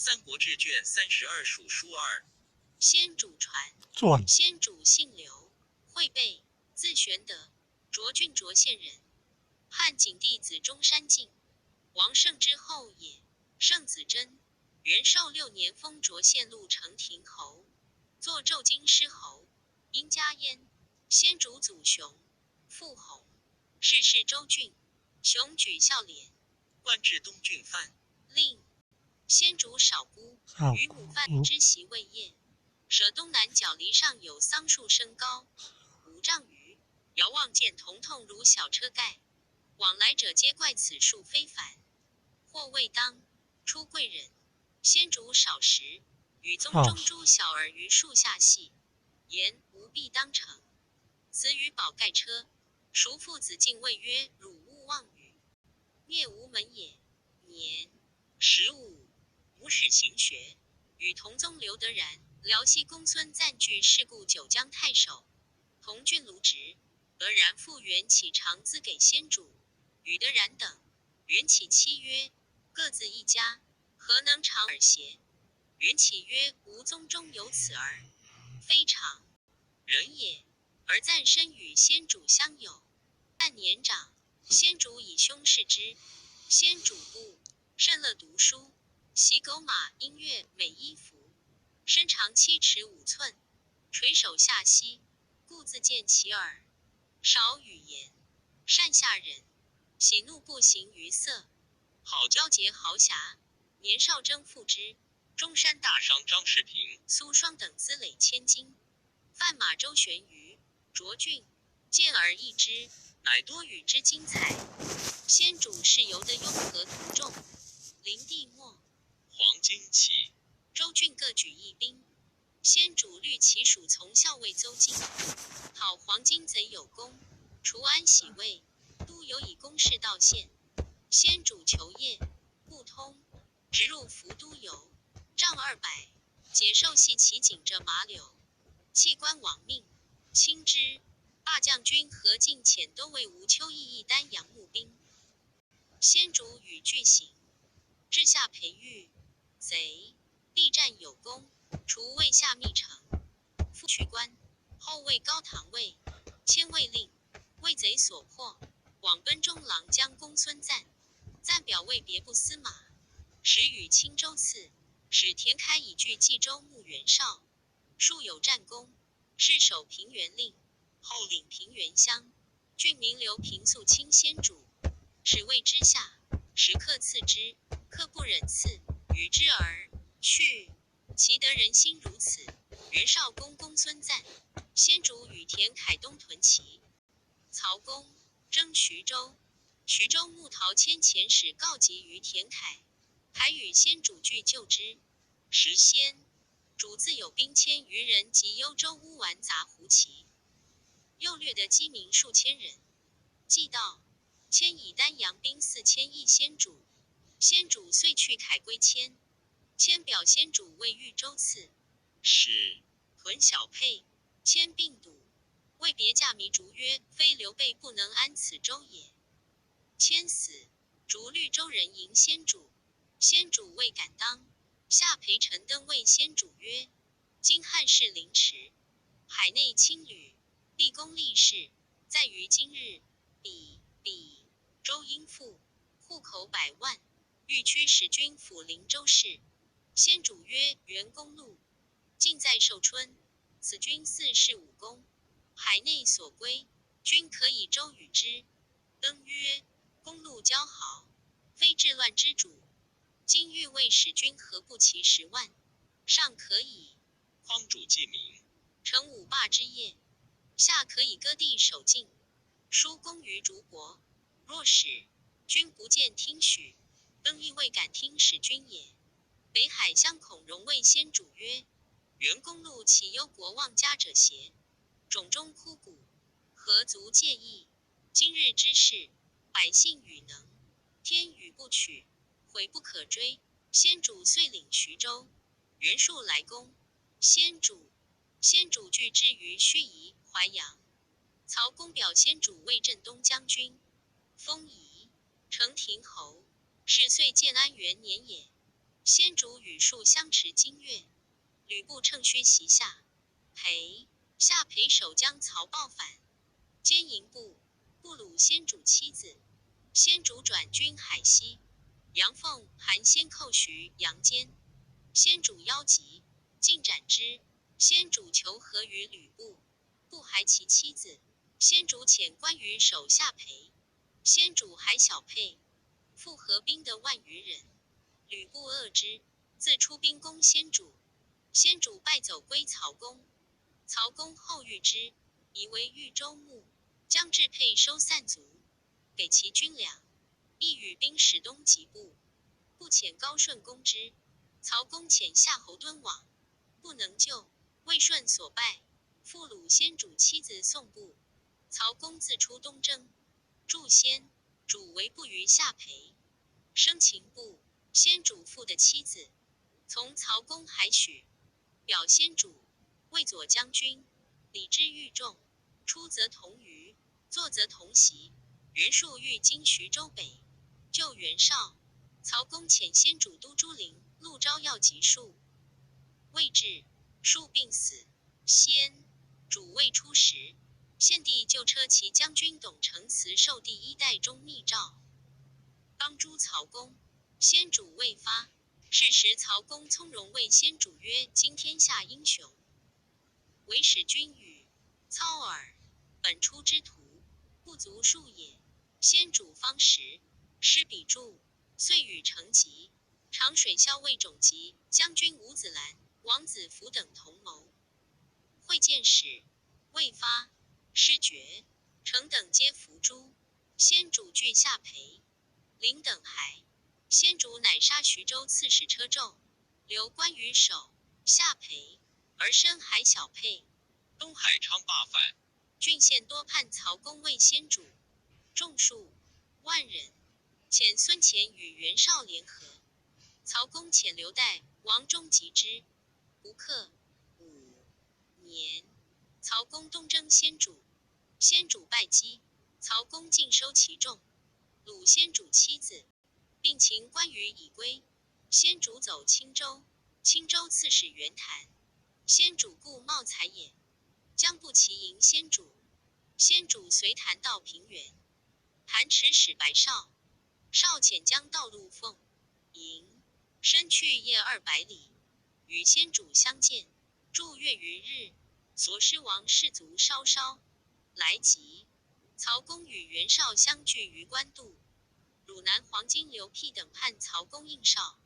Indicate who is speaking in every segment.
Speaker 1: 三国志卷32属书2。
Speaker 2: 先主传，先主姓刘，讳备，字玄德，涿郡涿县人，汉景帝子中山靖，王胜之后也。胜子真，元寿6年封涿县路成亭侯，作骤京师侯，因家焉。先主祖雄，父弘，世事州郡，雄举孝廉，
Speaker 1: 官至东郡范。
Speaker 2: 令先主少孤，与母范之席未业，舍东南角篱上有桑树升高5丈余，遥望见彤彤如小车盖，往来者皆怪此树非凡。或未当，出贵人。先主少时，与宗中诸小儿于树下戏，言吾必当成。子与宝盖车，孰父子敬谓曰：汝勿妄语，灭吾门也。年15，母始行学，与同宗刘德然、辽西公孙瓒据世故九江太守，同郡卢植。德然复缘起长资给先主，与德然等。缘起妻曰：各自一家，何能长耳邪？缘起曰：吾宗中有此儿，非常人也。而瓒身与先主相友，瓒年长，先主以兄视之。先主不甚乐读书，习狗马音乐美衣服，身长7尺5寸，垂手下膝，故自见其耳。少语言，善下人，喜怒不形于色，好交结豪侠。年少征父之，中山大商张世平、苏双等资累千金，贩马周旋于涿郡，见而异之，乃多与之精彩。先主是游的雍和图众，灵帝末，
Speaker 1: 黄巾起，
Speaker 2: 州郡各举一兵。先主虑其属从校尉邹靖，讨黄巾贼有功，除安喜尉，都有以公事到县。先主求业不通，直入伏都游，杖200，解授系其颈着马柳，弃官亡命，轻之。罢将军何进遣都尉吴秋义一丹阳募兵。先主与俱行，至下培育贼，力战有功，除魏下密城，复去官。后为高唐尉，迁卫令，为贼所迫，往奔中郎将公孙瓒。瓒表为别部司马，时与青州刺使田开以据冀州牧袁绍，数有战功，是守平原令。后领平原乡，郡民刘平素亲先主，使谓之下，时客赐之，客不忍赐，与之而去。其得人心如此。袁绍攻公孙瓒，先主与田凯东屯骑。曹公征徐州，徐州牧陶谦遣使告急于田凯，凯与先主俱救之。时先主自有兵1000余人及幽州乌丸杂胡骑，又掠得鸡民数千人。既到，迁以丹阳兵4000议先主。先主遂去凯归迁。迁表先主为豫州刺史，屯小沛。迁病笃，谓别驾糜竺曰：非刘备不能安此州也。迁死，竺绿州人迎先主，先主未敢当，下陪陈登谓先主曰：今汉室凌迟，海内轻旅，立功立事，在于今日。彼州应富，户口100万，欲驱使军抚灵州事。先主曰：元公怒，尽在寿春，此君4事5功，海内所归，君可以周与之。登曰：公怒骄豪，非治乱之主，今欲为使君何不其10万，上可以
Speaker 1: 匡主既明，
Speaker 2: 成5霸之业，下可以割地守境，殊功于诸国。若使君不见听许，登亦未敢听使君也。北海相恐荣谓先主曰：元公怒岂忧国忘家者邪？冢中枯骨，何足介意？今日之事，百姓与能，天与不取，悔不可追。先主遂领徐州，袁术来攻。先主据之于盱眙、淮阳。曹公表先主为镇东将军，封仪成亭侯，是岁建安元年也。先主与树相持经月，吕布乘薛袭下裴，下裴守将曹豹反，奸营部，不虏先主妻子。先主转军海西，杨凤、韩先寇徐阳间，先主邀集，尽斩之。先主求和于吕布，不还其妻子。先主遣关羽手下裴，先主还小沛，复合兵的万余人。吕布恶之，自出兵攻先主。先主败走归曹公，曹公后遇之，以为豫州牧，将至沛收散卒，给其军粮，亦与兵使东极部，不遣高顺攻之。曹公遣夏侯惇往，不能救，魏顺所败，复虏先主妻子宋部。曹公自出东征，助先主为不于下裴，生擒部。先主父的妻子，从曹公还许，表先主，魏左将军，礼之愈重，出则同舆，坐则同席。袁术欲经徐州北，救袁绍。曹公遣先主都朱陵、陆昭要及术，未至，术病死。先主未出时，献帝就车骑将军董承辞授第一代中密诏，帮诛曹公。先主未发，是时曹公从容谓先主曰：“今天下英雄，唯使君与操耳。本出之徒，不足数也。”先主方时，施比柱，遂与成吉、长水校尉种吉、将军吴子兰、王子服等同谋。会见使，未发，失爵，成等皆伏诛。先主据下裴，临等还。先主乃杀徐州刺史车胄，留关羽守下裴，而深海小沛。
Speaker 1: 东海昌霸反，
Speaker 2: 郡县多叛曹公为先主，众数万人。遣孙乾与袁绍联合，曹公遣刘岱、王忠击之。不克5年，曹公东征先主，先主败击，曹公尽收其众，虏先主妻子，并擒关羽以归。先主走青州，青州刺史袁谭，先主故茂才也，将不齐迎先主。先主随谭到平原，谭持使白绍，绍遣将道路奉迎，身去夜200里，与先主相见，住月余日。所失王士卒稍稍，来及，曹公与袁绍相聚于官渡。汝南黄巾刘辟等叛曹公应绍，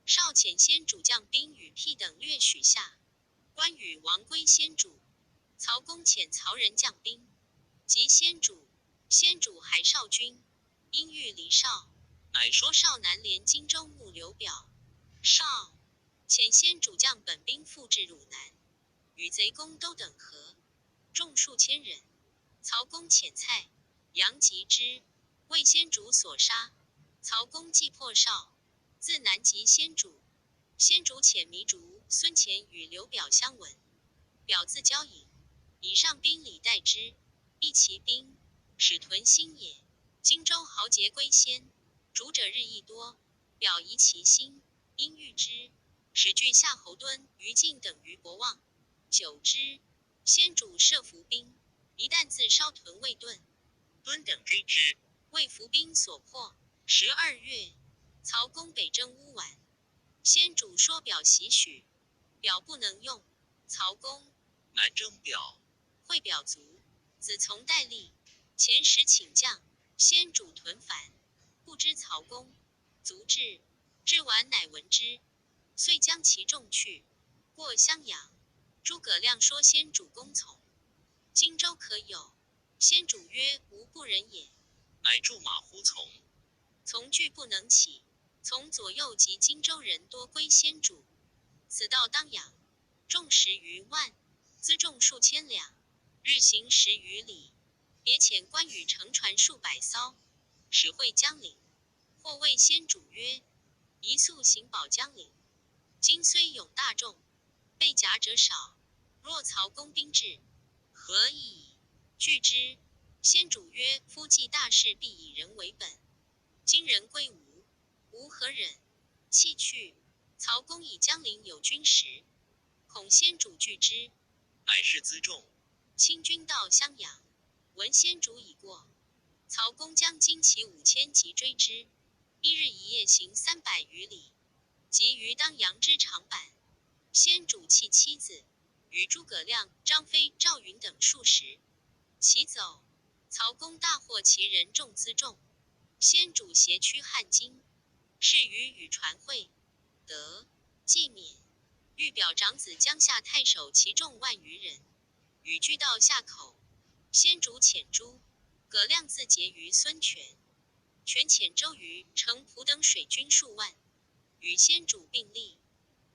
Speaker 2: 绍遣先主将兵与辟等略许下。关羽亡归先主，曹公遣曹仁将兵及先主，先主还绍军，因欲离绍，乃说绍南连荆州牧刘表。绍遣先主将本兵复至汝南，与贼公都等合，众数千人。曹公遣蔡、杨及之，为先主所杀。曹公既破绍，自南及先主。先主遣糜竺、孙乾与刘表相闻，表自交引，以上宾礼待之，亦其兵，使屯心也。荆州豪杰归先，逐者日益多，表疑其心，因遇之，使拒夏侯惇、于禁等于博望。久之，先主设伏兵，一旦自烧屯未顿，
Speaker 1: 惇等追之，
Speaker 2: 为伏兵所破。12月，曹公北征乌丸，先主说表袭许，表不能用。曹公
Speaker 1: 南征表，
Speaker 2: 会表卒，子从代立，前时请将，先主屯反，不知曹公，卒至，至晚乃闻之，遂将其众去。过襄阳，诸葛亮说先主公从荆州可有，先主曰：吾不忍也。
Speaker 1: 乃驻马乎从。
Speaker 2: 从惧不能起，从左右及荆州人多归先主。此到当阳，众10余万，辎重数千两，日行10余里。别遣关羽乘船数百艘，使会江陵。或谓先主曰：宜速行保江陵。今虽勇大众，被甲者少，若曹公兵至，何以拒之？先主曰：夫计大事，必以人为本。今人归吴，吾何忍？弃去。曹公以江陵有军时，恐先主惧之，
Speaker 1: 乃是辎重。
Speaker 2: 亲军到襄阳，闻先主已过，曹公将精骑5000急追之，一日一夜行300余里，及于当阳之长坂，先主弃妻子，与诸葛亮、张飞、赵云等数十，骑走。曹公大获其人众辎重，先主携驱汉津，是于与传会，得既免。欲表长子江夏太守其众万余人，与俱到夏口，先主遣诸葛亮自结于孙权，权遣周瑜、程普等水军数万，与先主并立，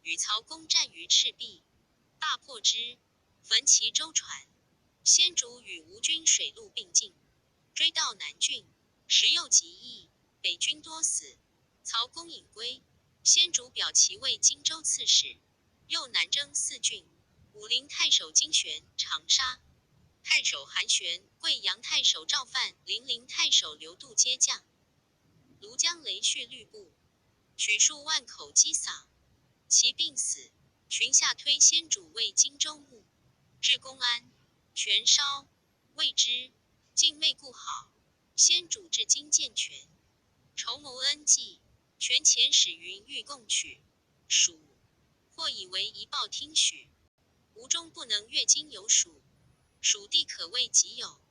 Speaker 2: 与曹公战于赤壁，大破之，焚其舟船。先主与吴军水陆并进，追到南郡，时又极易，北军多死，曹公引归。先主表其为荆州刺史，又南征4郡，武陵太守金旋、长沙太守韩玄、贵阳太守赵范、零陵太守刘度皆将。庐江雷续律部，取数万口击丧，其病死，群下推先主为荆州牧。至公安，权烧，谓之晋妹故好。先主至今见权，筹谋恩计，权遣使云欲共取，蜀或以为一报听许。吴中不能越今有蜀，蜀地可谓己有。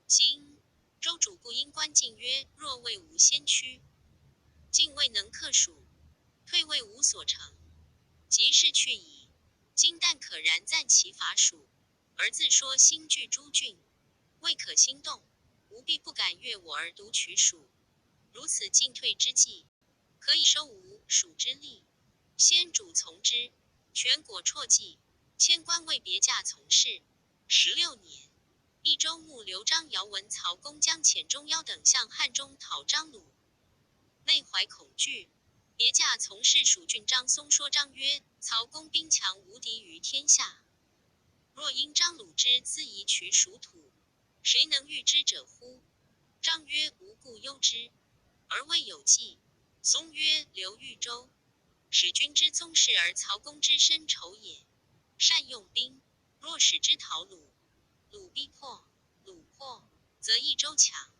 Speaker 2: 今周主不因关晋曰：若为吾先驱，晋未能克蜀，退为吾所成，即是去矣。今但可然暂其伐蜀，而自说新据诸郡，未可心动，吾必不敢越我而独取蜀。如此进退之计，可以收吴、蜀之力。先主从之，权果辍计，迁官为别驾从事。16年，益州牧刘张尧闻曹公将遣钟繇等向汉中讨张鲁，内怀恐惧，别驾从事蜀郡张松说张曰：曹公兵强无敌于天下，若因张鲁之自宜取蜀土，谁能御之者乎？张曰：无故忧之，而未有计。松曰：刘豫州，使君之宗室而曹公之身仇也，善用兵，若使之讨鲁，鲁必破，鲁破，则益州强。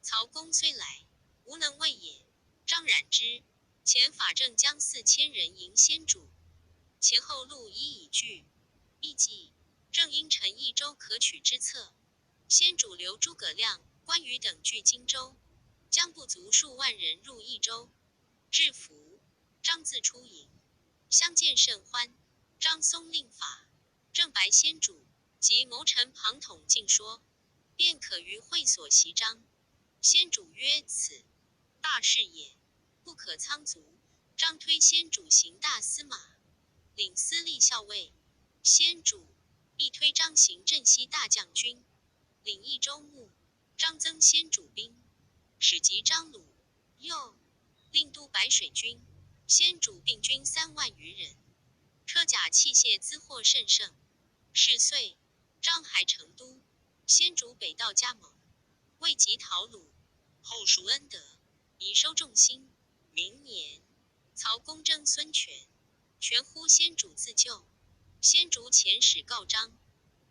Speaker 2: 曹公虽来，无能为也。张冉之遣法正将4000人迎先主，前后路一以拒，亦计正因陈益州可取之策。先主留诸葛亮、关羽等据荆州，将不足数万人入益州。至府，张自出营，相见甚欢。张松令法正白先主，及谋臣庞统进说，便可于会所袭张。先主曰：此大事也，不可仓卒。张推先主行大司马，领司隶校尉。先主亦推张行镇西大将军，领益州牧。张增先主兵，使及张鲁，又令督白水军。先主并军3万余人，车甲器械资货甚盛。是岁，张还成都。先主北道加盟，未及讨鲁，后赎恩德，以收众心。明年，曹公征孙权，权呼先主自救。先主遣使告张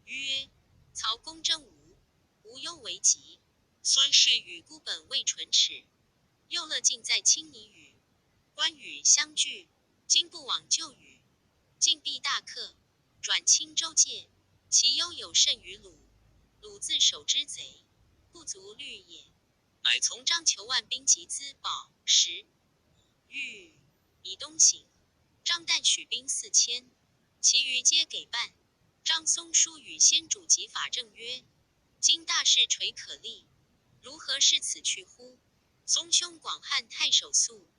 Speaker 2: 曰：曹公征吴，无忧为急。孙氏与孤本未唇齿，又乐尽在亲昵语。关羽相拒，今不往救羽，晋必大克，转青州界，其忧有甚于鲁。鲁自守之贼，不足虑也。乃从张求万兵及资宝石玉以东行。张但许兵4000，其余皆给办。张松书与先主及法正曰：今大事垂可立，如何视此去乎？松兄广汉太守素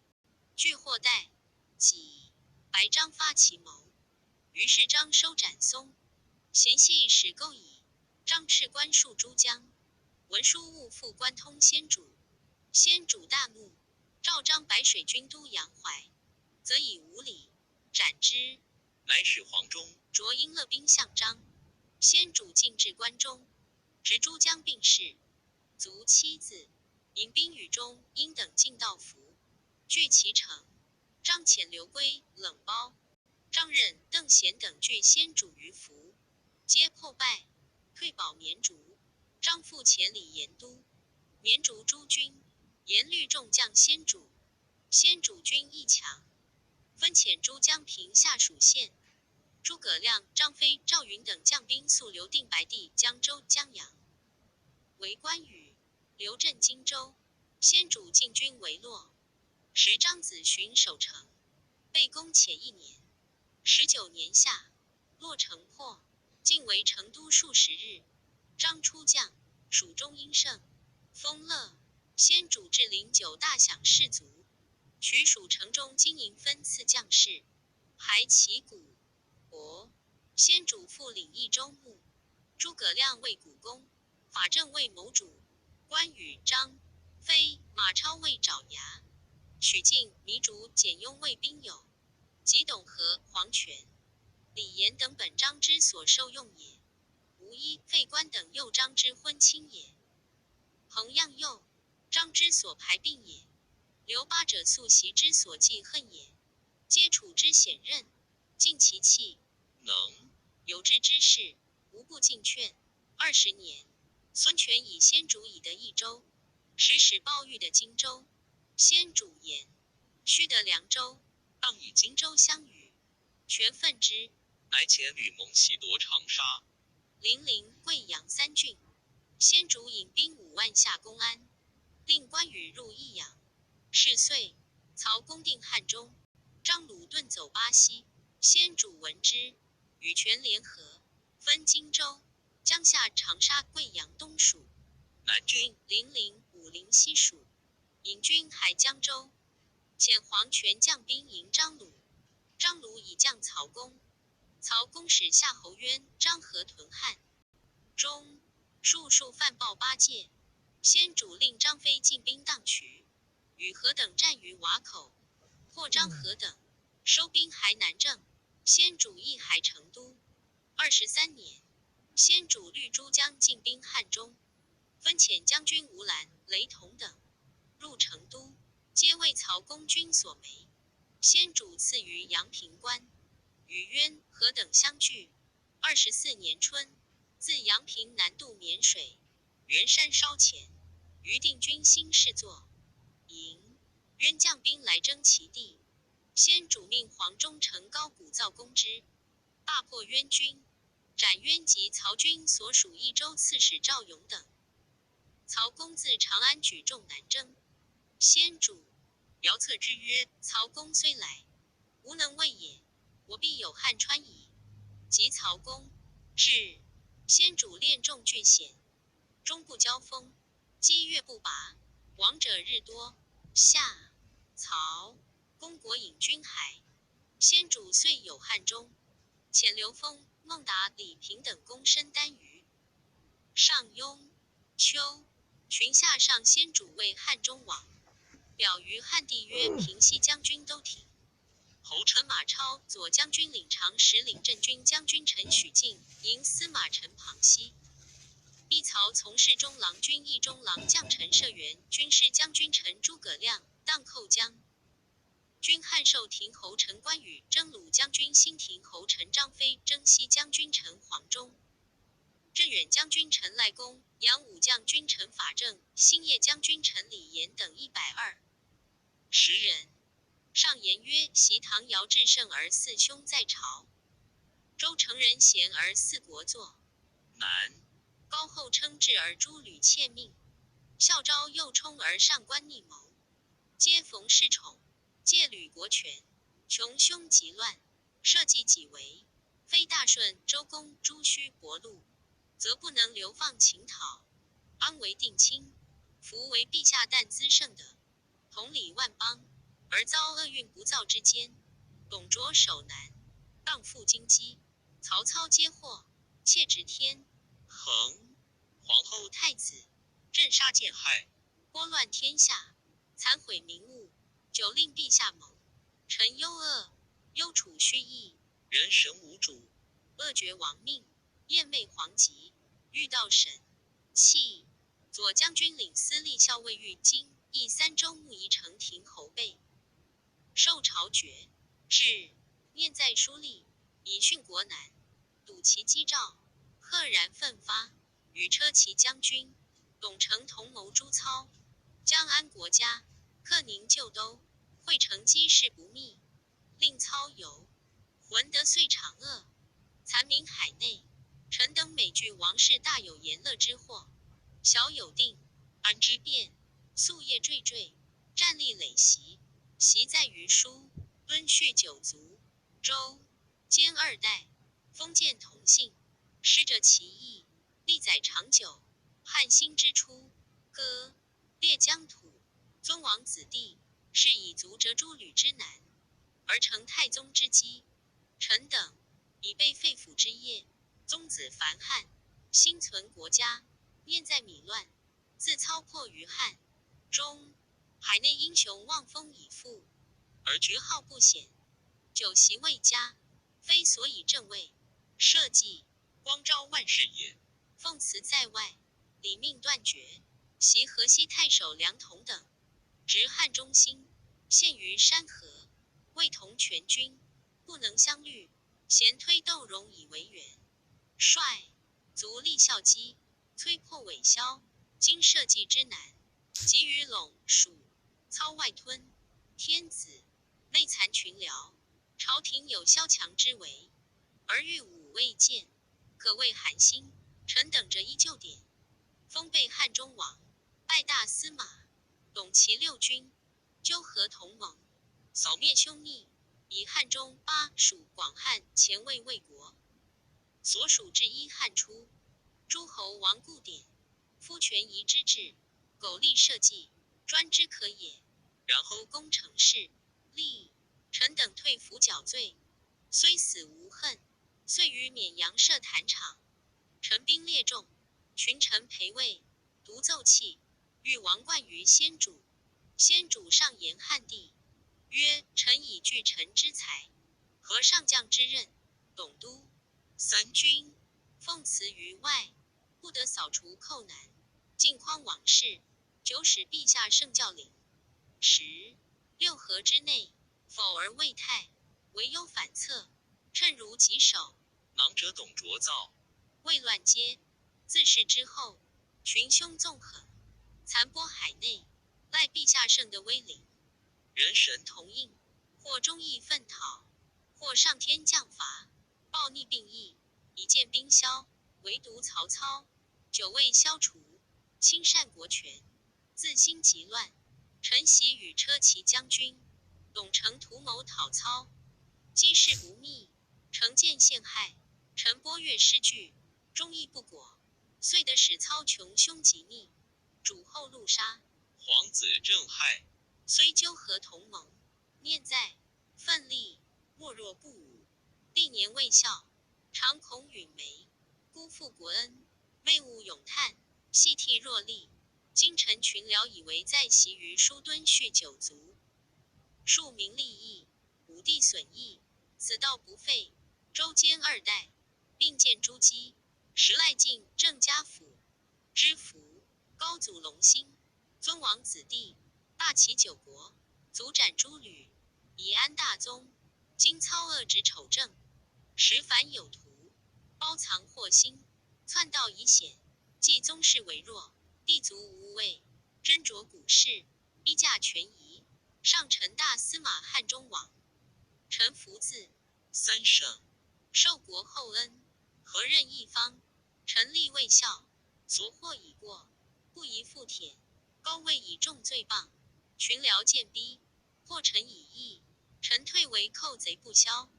Speaker 2: 拒或待，己白张发其谋。于是张收斩松，嫌隙使钩矣。张斥官戍诸江，文书误复关通先主。先主大怒，召张白水军都阳淮，则以无礼，斩之。
Speaker 1: 乃使黄忠、
Speaker 2: 卓因勒兵向张。先主进至关中，执诸江并事，卒妻子，引兵与钟、殷等进道服，据其城。张遣、刘圭、冷苞、张任、邓贤等拒先主于服，皆破败，退保绵竹。张复遣李严都，绵竹诸军，严律众将先主。先主军亦强，分遣诸江平下属县。诸葛亮、张飞、赵云等将兵速留定白帝、江州、江阳。为关羽、刘镇荆州，先主进军为洛。时张子寻守城，被攻且1年。19年夏，洛城破，进为成都数10日。张出将，蜀中阴盛，封乐。先主至临9大享士卒，取蜀城中金银分赐将士，还旗鼓。先主复领益州牧。诸葛亮为古公，法正为谋主，关羽、张飞、马超为爪牙，许靖、糜竺、简雍为兵友，及董和、黄权、李严等本张之所受用也。吴一、费观等又张之婚亲也。彭样又张之所排并也。刘八者素袭之所忌恨也。皆处之险任，尽其器，
Speaker 1: 能
Speaker 2: 有志之士，无不尽劝。20年，孙权以先主以得益州，使鲍玉的荆州。先主言，须得凉州，当与荆州相与。权愤之，
Speaker 1: 乃遣吕蒙袭夺长沙、
Speaker 2: 零陵、贵阳3郡。先主引兵5万下攻安，令关羽入益阳。是岁，曹公定汉中，张鲁遁走巴西。先主闻之，与权联合，分荆州、江夏、长沙、贵阳东属，
Speaker 1: 南郡、
Speaker 2: 零陵、武陵西属，引军海江州。遣黄权将兵迎张鲁，张鲁以将曹公。曹公使夏侯渊、张合屯汉中，数犯报8戒。先主令张飞进兵荡渠，与何等战于瓦口，破张合等，收兵还南郑。先主议还成都。23年，先主率诸将进兵汉中，分遣将军吴兰、雷同等入成都，皆为曹公军所没。先主赐于阳平关，与渊、何等相聚。24年春，自阳平南渡沔水，袁山烧前，余定军兴事作营。渊将兵来征其地，先主命黄忠城高谷造攻之，大破渊军，斩渊及曹军所属益州刺史赵勇等。曹公自长安举众南征。先主遥测之曰：曹公虽来，无能为也，我必有汉川矣。及曹公至，先主练众拒险，终不交锋，击越不拔，亡者日多。夏，曹公国引军还，先主遂有汉中，遣刘封、孟达、李平等攻申丹于上庸、秋，群下上先主为汉中王，表于汉帝曰：平西将军都挺。侯陈马超、左将军领长史领镇军将军陈许敬迎司马陈庞熙。一曹从事中郎军义中郎将陈涉元、军师将军陈诸葛亮荡寇将军汉寿亭侯陈关羽、征虏将军新亭侯陈张飞、征西将军陈黄忠、镇远将军陈赖公、扬武将军陈法正、兴业将军陈李严等120人。上言曰：袭唐尧至盛而四兄在朝，周成人贤而四国作。
Speaker 1: 南
Speaker 2: 高后称制而诸吕窃命，孝昭又冲而上官逆谋，皆逢恃宠，借吕国权，穷凶极乱，社稷己为。非大顺、周公、朱须、伯禄，则不能流放秦讨，安为定亲。夫为陛下旦滋盛德，统理万邦，而遭厄运不造之间，董卓守南，荡覆京畿，曹操皆祸，窃执天
Speaker 1: 恒皇后
Speaker 2: 太子，
Speaker 1: 镇杀贱害，
Speaker 2: 拨乱天下，残毁民物，久令陛下蒙臣忧恶，忧处虚意，
Speaker 1: 人神无主，
Speaker 2: 恶绝亡命，厌媚皇极，欲道神弃。左将军领司隶校尉豫津、益3州牧仪城亭侯备。受朝决，至念在书立，以训国难，睹其机兆，赫然奋发，与车骑将军董承同谋诛操，将安国家，克宁旧都，会成机事不密，令操游，浑得遂长恶，残民海内。臣等每据王室大有言乐之祸，小有定，安之变，夙夜惴惴，战力累袭，习在于书，敦序九族，周兼二代，封建同姓，师者其义，历载长久。汉兴之初，割列疆土，尊王子弟，是以足折诸吕之难，而成太宗之基。臣等以备废府之业，宗子凡汉，心存国家，念在米乱，自操破于汉中，海内英雄望风以复，而爵号不显，久袭未佳，非所以正位，社稷
Speaker 1: 光昭万世也。
Speaker 2: 奉辞在外，礼命断绝，袭河西太守梁统等，执汉中兴，陷于山河，未同全军，不能相虑，咸推窦融以为援。率卒立孝基，摧破韦骁，今社稷之难，及于陇蜀操外吞，天子内残群僚，朝廷有萧强之为，而御武未见，可谓寒心。臣等着依旧典，封备汉中王，拜大司马，董其六军，纠合同盟，扫灭凶逆，以汉中、巴、蜀、广汉前卫魏国。所属至一汉初，诸侯王固典，夫权宜之治，苟利社稷，专之可也。然后攻城市，立臣等退服缴罪，虽死无恨，遂于沔阳设坛场，陈兵列众，群臣陪位，独奏器，欲王冠于先主。先主上言汉帝，曰：臣以具臣之才，合上将之任，董督三军，奉辞于外，不得扫除寇难，尽匡往事，久使陛下圣教领。6合之内，否而未泰，惟忧反侧，趁如棘手。
Speaker 1: 囊者董卓造，
Speaker 2: 未乱阶，自是之后，群凶纵横，残波海内，赖陛下圣的威灵。人神同应，或忠义奋讨，或上天降罚，暴逆并役，以见兵消。唯独曹操，久未消除，亲善国权，自兴极乱。陈袭与车骑将军董承图谋讨操，机事不密，承见陷害，陈波越失据，忠义不果，遂得使操穷凶极逆，主后路杀。
Speaker 1: 皇子正害，
Speaker 2: 虽纠合同盟，念在奋力，莫若不武。历年未效，常恐允眉，辜负国恩，媚恶咏叹，细替若厉。今臣群僚以为在袭于书敦序九族，庶民利益，武帝损益，此道不废。周兼二代，并建诸姬，时赖晋郑家府，知府高祖隆兴，尊王子弟，大齐九国，族斩诸吕，以安大宗。今操恶直丑正，时反有图，包藏祸心，篡道以显，继宗室为弱，地族无畏，斟酌古事，依驾权宜，上陈大司马汉中王。臣福字
Speaker 1: 三圣，
Speaker 2: 受国厚恩，何任一方，臣力未效，所获已过，不宜复舔。高位以重罪谤，群僚见逼，或臣以义，臣退为寇贼不消。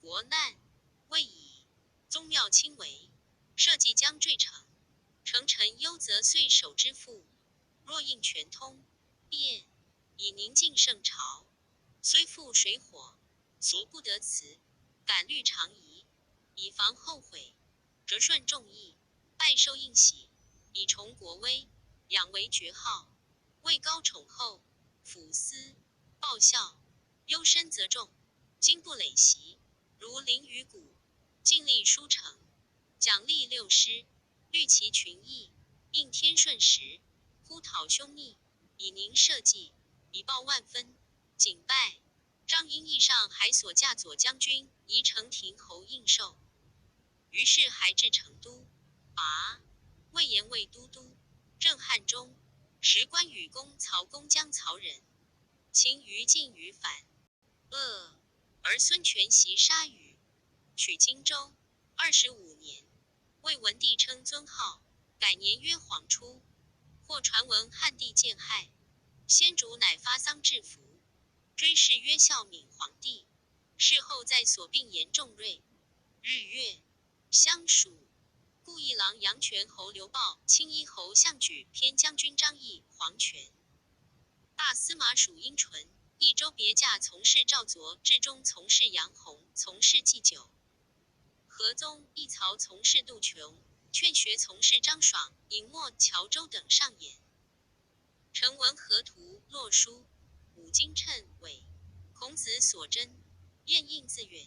Speaker 2: 国难未已，宗庙轻为，社稷将坠成。成臣忧则遂守之父，若应全通，便以宁静圣朝。虽覆水火，所不得辞，感虑长宜，以防后悔。折顺众议，拜受应喜，以崇国威，养为爵号。位高宠厚，抚思报效，忧深则重，今不累袭，如凌于谷。尽力书成，奖励6师，虑其群议，应天顺时，呼讨凶逆，以宁社稷，以报万分。谨拜张英义上还所驾左将军宜城亭侯应寿，于是还至成都，魏延为都督。郑汉中，时关羽攻曹公江曹人，秦于晋于反，而孙权袭杀羽，取荆州。25年，魏文帝称尊号，改年曰黄初。或传闻汉帝见害，先主乃发丧致服，追谥曰孝敏皇帝。事后在所病言仲瑞，日月相属。故议郎杨权侯刘豹、青衣侯项举、偏将军张翼、黄权。大司马属阴纯，益州别驾从事赵佐，至中从事杨弘，从事祭酒。河宗、一曹从事杜琼，劝学从事张爽、尹默、乔州等上言。成文河图、洛书、五经谶纬，孔子所真，晏应自远。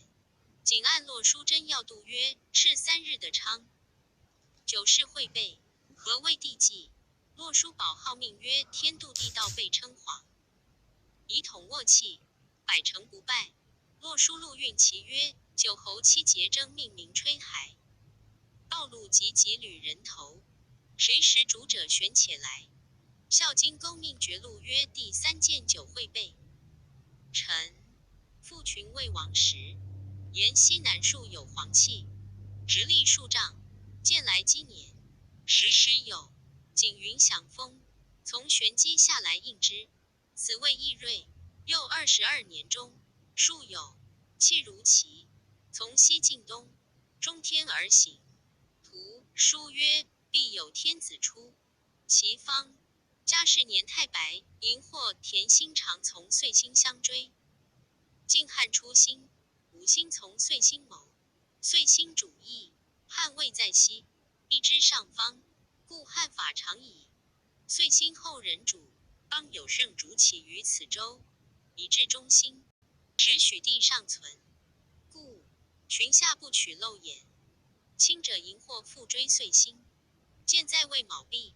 Speaker 2: 仅按洛书真要度曰：是3日的昌。9事会备，何谓地纪？洛书宝号命曰天度地道，被称谎。以统握器，百成不败。洛书录运其曰：九侯7节争命名吹海，道路急急履人头，谁识主者悬且来。孝经勾命绝录曰：第3件9会备。臣父群魏王时，沿西南树有黄气，直立数丈，见来积年，时有景云响风，从玄机下来应之，此谓易锐。又22年中，树有气如旗，从西进东，中天而行。图书曰：必有天子出，其方。嘉世年太白，荧惑田心常从岁星相追。晋汉初兴，五星从岁星谋，岁星主义，汉位在西，一之上方，故汉法常矣。岁星后人主，当有圣主起于此州，以至中兴，使许地尚存，故群下不取漏眼。轻者荧惑复追岁星，见在位卯弼，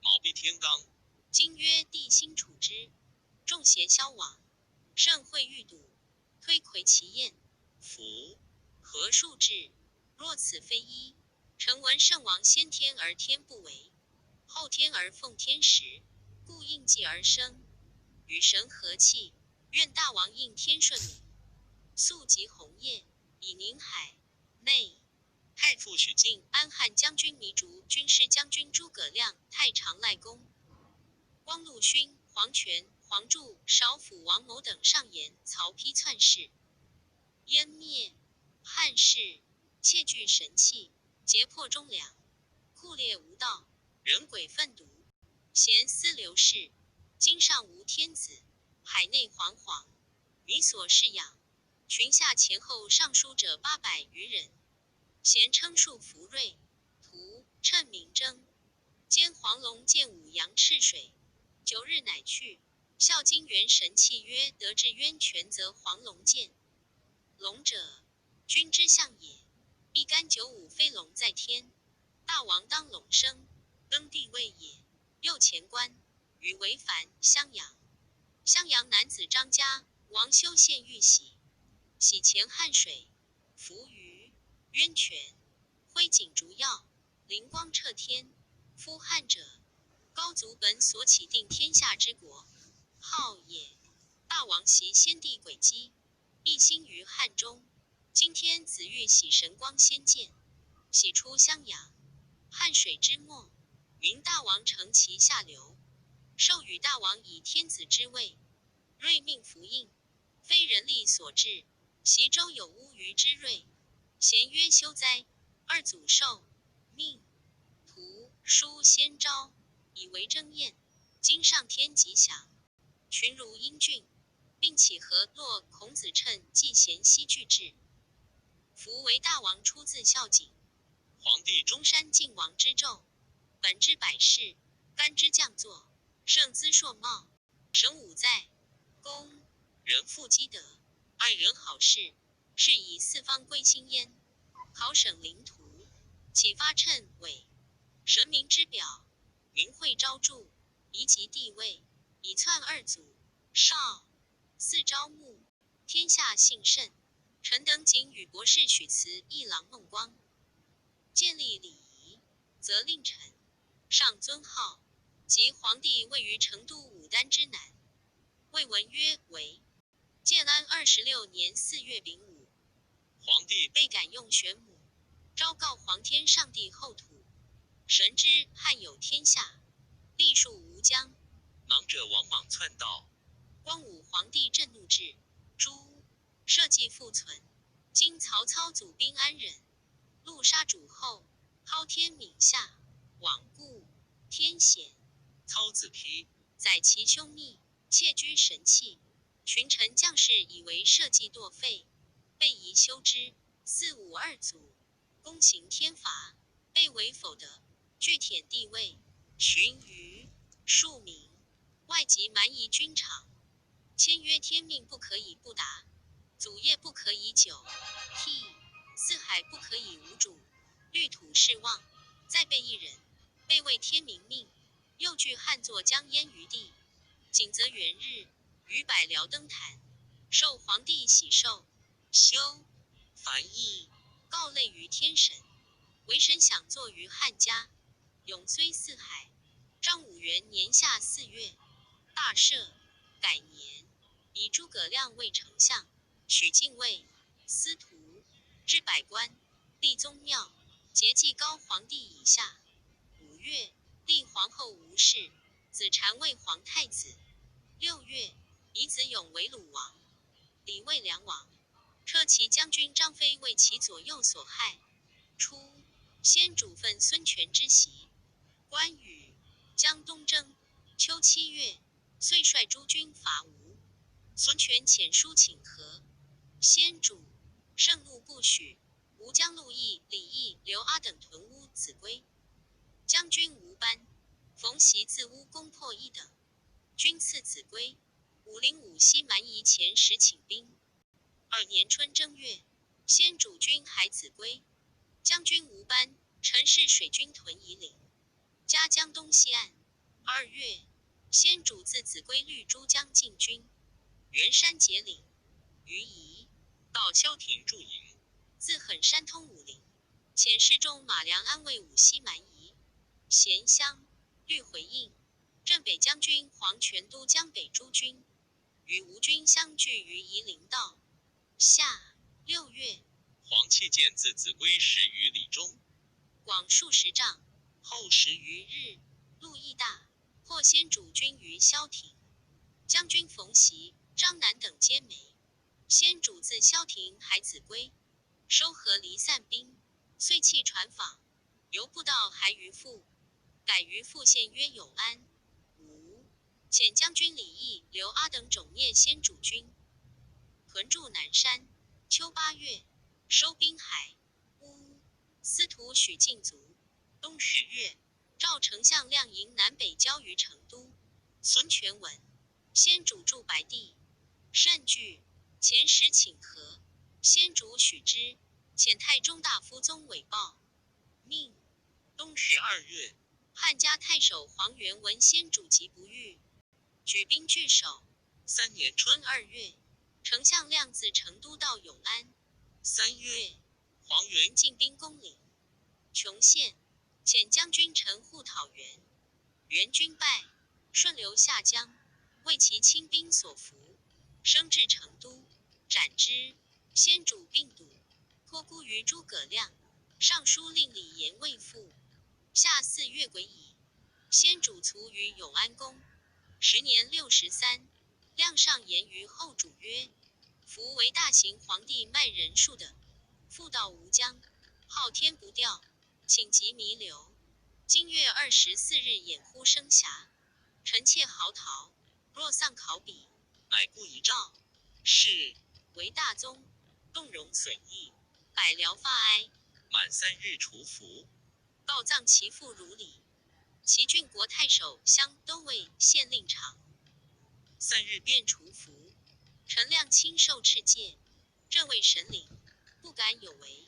Speaker 1: 卯弼天罡，
Speaker 2: 今曰地心处之，众邪消亡，盛会欲睹，推魁其焰，
Speaker 1: 福
Speaker 2: 何数至？若此非一，臣闻圣王先天而天不为，后天而奉天时，故应继而生，与神和气。愿大王应天顺明，速集鸿业，以宁海内。
Speaker 1: 太傅许敬、
Speaker 2: 安汉将军糜竺、军师将军诸葛亮、太常赖公、光禄勋、黄权、黄柱、少府王谋等上言曹丕篡世，湮灭汉室，窃据神器，劫破忠良，酷烈无道，人鬼愤毒，咸思流逝。今上无天子，海内惶惶，民所饲养，群下前后上书者800余人，咸称数福瑞。图趁明征，兼黄龙见五阳赤水，9日乃去。孝经元神器曰：得至渊泉则黄龙见。龙者，君之象也。一干95飞龙在天，大王当龙生，登帝位也。右前官，与为凡，襄阳。襄阳男子张家，王修献玉玺，玺前汉水，浮于渊泉，辉景烛耀，灵光彻天。夫汉者，高祖本所起定天下之国，号也。大王袭先帝轨迹，一心于汉中。今天子欲喜神光先见，喜出襄阳，汉水之末，明大王承其下流，授予大王以天子之位，瑞命符印，非人力所致。袭州有乌鱼之瑞，咸曰休哉。二祖授命，图书先昭，以为征宴。今上天吉祥，群儒英俊，并起河洛孔子趁季贤西俱至。夫为大王出自孝景，
Speaker 1: 皇帝
Speaker 2: 中山靖王之胄，本之百世，干之将作，盛姿硕茂，神武在，公人富积德，爱人好事，是以四方归心焉。考省领土，启发谶纬，神明之表，明会昭著，移及地位，以篡二祖，少四昭穆，天下幸甚。臣等仅与博士许辞一郎孟光，建立礼仪，责令臣上尊号。及皇帝位于成都武丹之南，魏文曰为。建安26年4月丙午，
Speaker 1: 皇帝
Speaker 2: 被感用玄母，昭告皇天上帝后土，神之汉有天下，历数吴疆。
Speaker 1: 囊者王莽篡道，
Speaker 2: 光武皇帝震怒至，诛，社稷复存。今曹操祖兵安忍，戮杀主后，滔天泯下，罔顾天险。
Speaker 1: 操子丕
Speaker 2: 载其兄逆，窃居神器。群臣将士以为社稷堕废，备宜修之。452祖，公行天罚，被为否得，据忝地位，寻于庶民，外及蛮夷军场。签约天命不可以不达，祖业不可以久替，四海不可以无主，虑土势望，再备一人，被为天明命。又据汉作将焉于地，景则元日，于百僚登坛，受皇帝喜寿，修
Speaker 1: 凡议，
Speaker 2: 告类于天神，为神享坐于汉家，永虽四海。章武元年夏4月，大赦，改年，以诸葛亮为丞相，许敬畏、司徒，置百官，立宗庙，节祭高皇帝以下。5月，立皇后吴氏，子禅为皇太子。6月，以子勇为鲁王，李为梁王。车骑将军张飞为其左右所害。初，先主分孙权之袭，关羽将东征。秋7月，遂率诸军伐吴。孙权遣书请和，先主盛怒不许。吴将陆毅、李毅、刘阿等屯乌子归。将军吴班、冯习自乌攻破一等，军刺子归。505西蛮夷前时请兵。2年春正月，先主军还子归。将军吴班陈氏水军屯夷陵，加江东西岸。2月，先主自子归率诸将进军，袁山结岭，于夷
Speaker 1: 到萧亭驻营，
Speaker 2: 自狠山通武陵，遣侍中马良安慰武西蛮夷。咸乡律回应，镇北将军黄权都江北诸军，与吴军相聚于夷陵道。夏6月，
Speaker 1: 黄弃剑自子归10余里中，
Speaker 2: 广数10丈，后10余日，路亦大，获先主军于萧亭。将军冯习、张南等皆没。先主自萧亭还子归，收合离散兵，遂弃船舫，由步道还于阜，改于阜县曰永安。吴遣将军李毅、刘阿等踵灭先主军，屯驻南山。秋8月，收滨海。乌司徒许敬卒。冬10月，赵丞相亮营南北交于成都。孙权闻，先主驻白地，甚惧，遣使请和。先主许之，遣太中大夫宗韦报，命冬
Speaker 1: 12月，
Speaker 2: 汉家太守黄元闻先主疾不愈，举兵拒守。
Speaker 1: 3年春
Speaker 2: 2月，丞相亮自成都到永安。
Speaker 1: 3月，黄元
Speaker 2: 进兵攻岭、琼县，遣将军陈护讨袁，袁军败，顺流下江，为其亲兵所俘，升至成都，斩之。先主病笃，托孤于诸葛亮，上书令李严未复。夏4月癸乙，先主卒于永安宫，时年63。亮上言于后主曰：夫为大行皇帝卖人数的，复到吴疆，昊天不掉，请即弥留。今月24日掩乎生遐，臣妾嚎啕，若丧考妣，
Speaker 1: 乃故一诏，
Speaker 2: 是为大宗，动容损益，百僚发哀。
Speaker 1: 满3日除服，
Speaker 2: 告葬其父如礼。齐郡国太守相都尉县令长3日便除服。臣亮亲受敕戒，正为神灵，不敢有违。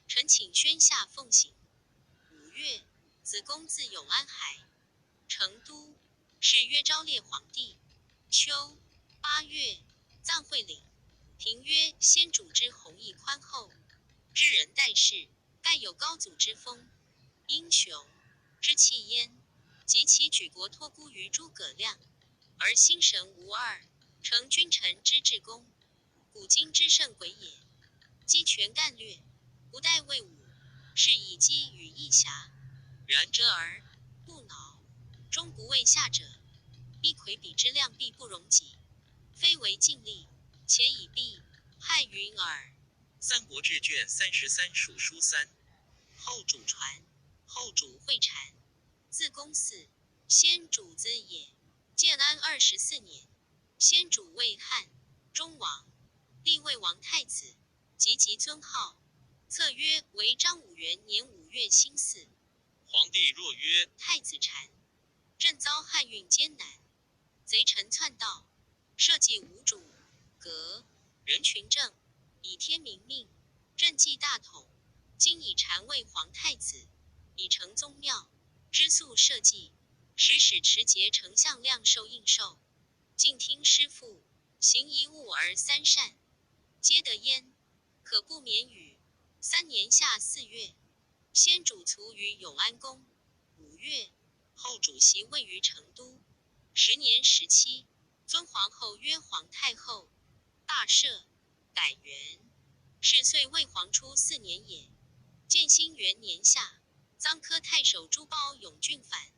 Speaker 2: 臣请宣下奉行。5月，子公自永安海，成都，谥曰昭烈皇帝。秋8月，葬会岭。评曰：先主之弘毅宽厚，知人待事，盖有高祖之风，英雄之气焉。及其举国托孤于诸葛亮，而心神无二，成君臣之至公，古今之圣鬼也。积权干略，不待魏武，是以积与义侠。然折而不挠，终不为下者，必魁比之量必不容己，非为尽力，且以避害云耳。
Speaker 1: 三国志卷33属书3。
Speaker 2: 后主传，后主会禅，字公嗣，先主子也。建安24年，先主为汉中王，立魏王太子，及尊号，册曰为章武元年5月辛巳。
Speaker 1: 皇帝若曰：
Speaker 2: 太子禅，朕遭汉运艰难，贼臣篡盗，社稷无主，革人群政，以天民命，朕既大统，今以禅为皇太子，以成宗庙，知肃社稷，使持节丞相亮受应受，静听师父，行一物而三善，皆得焉，可不免语。3年夏4月，先主卒于永安宫。5月，后主席位于成都。10年17，尊皇后曰皇太后。大赦，改元。是岁魏皇初4年也。建兴元年夏，臧科太守朱褒永郡反。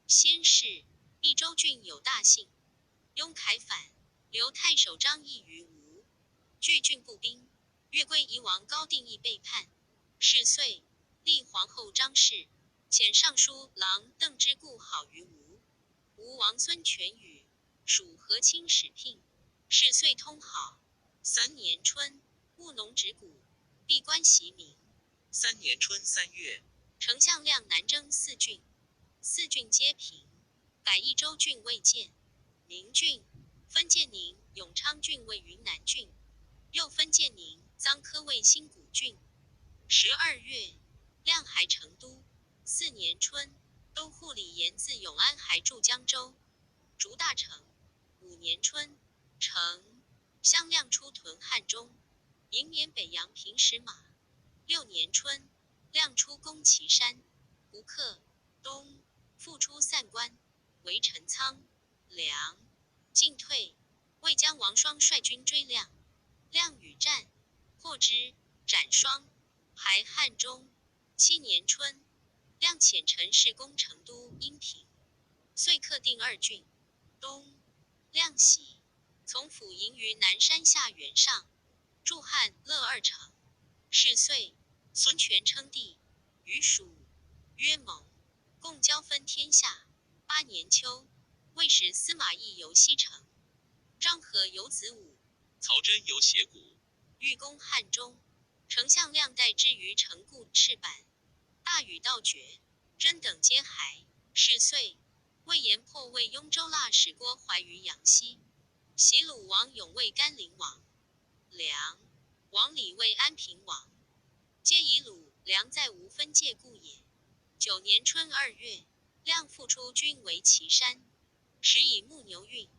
Speaker 2: 先是，益州郡有大幸，雍凯反，留太守张毅于吴，据郡步兵。越归夷王高定义背叛。是岁，立皇后张氏，遣尚书郎邓之固好于吴。吴王孙权与属和亲使聘。是岁通好。3年春，务农植谷，闭关习民。
Speaker 1: 3年春3月，
Speaker 2: 丞相亮南征4郡，4郡皆平，改益州郡为建宁郡，分建宁、永昌郡为云南郡，又分建宁、臧科为新谷郡。12月，亮还成都。4年春，都护李严自永安还驻江州，逐大城。5年春，成襄亮出屯汉中，迎免北阳平石马。6年春，亮出攻岐山，胡克、东复出散关，围陈仓、梁，进退。魏将王双率军追亮，亮与战，获之，斩双，还汉中。7年春，亮遣陈氏攻成都、阴平，遂克定2郡。东，亮喜，从府营于南山下原上，筑汉、乐2城。是岁，孙权称帝，与蜀、约盟，共交分天下。8年秋，魏使司马懿游西城，张合游子午，
Speaker 1: 曹真游斜谷，
Speaker 2: 欲攻汉中。丞相亮代之于城固赤坂，大雨道绝，真等皆还。是岁，魏延破魏雍州腊使郭淮于阳西，袭鲁王永为甘陵王，梁王李为安平王，皆以鲁、梁在吴分界故也。9年春2月，亮复出军围岐山，时以牧牛运。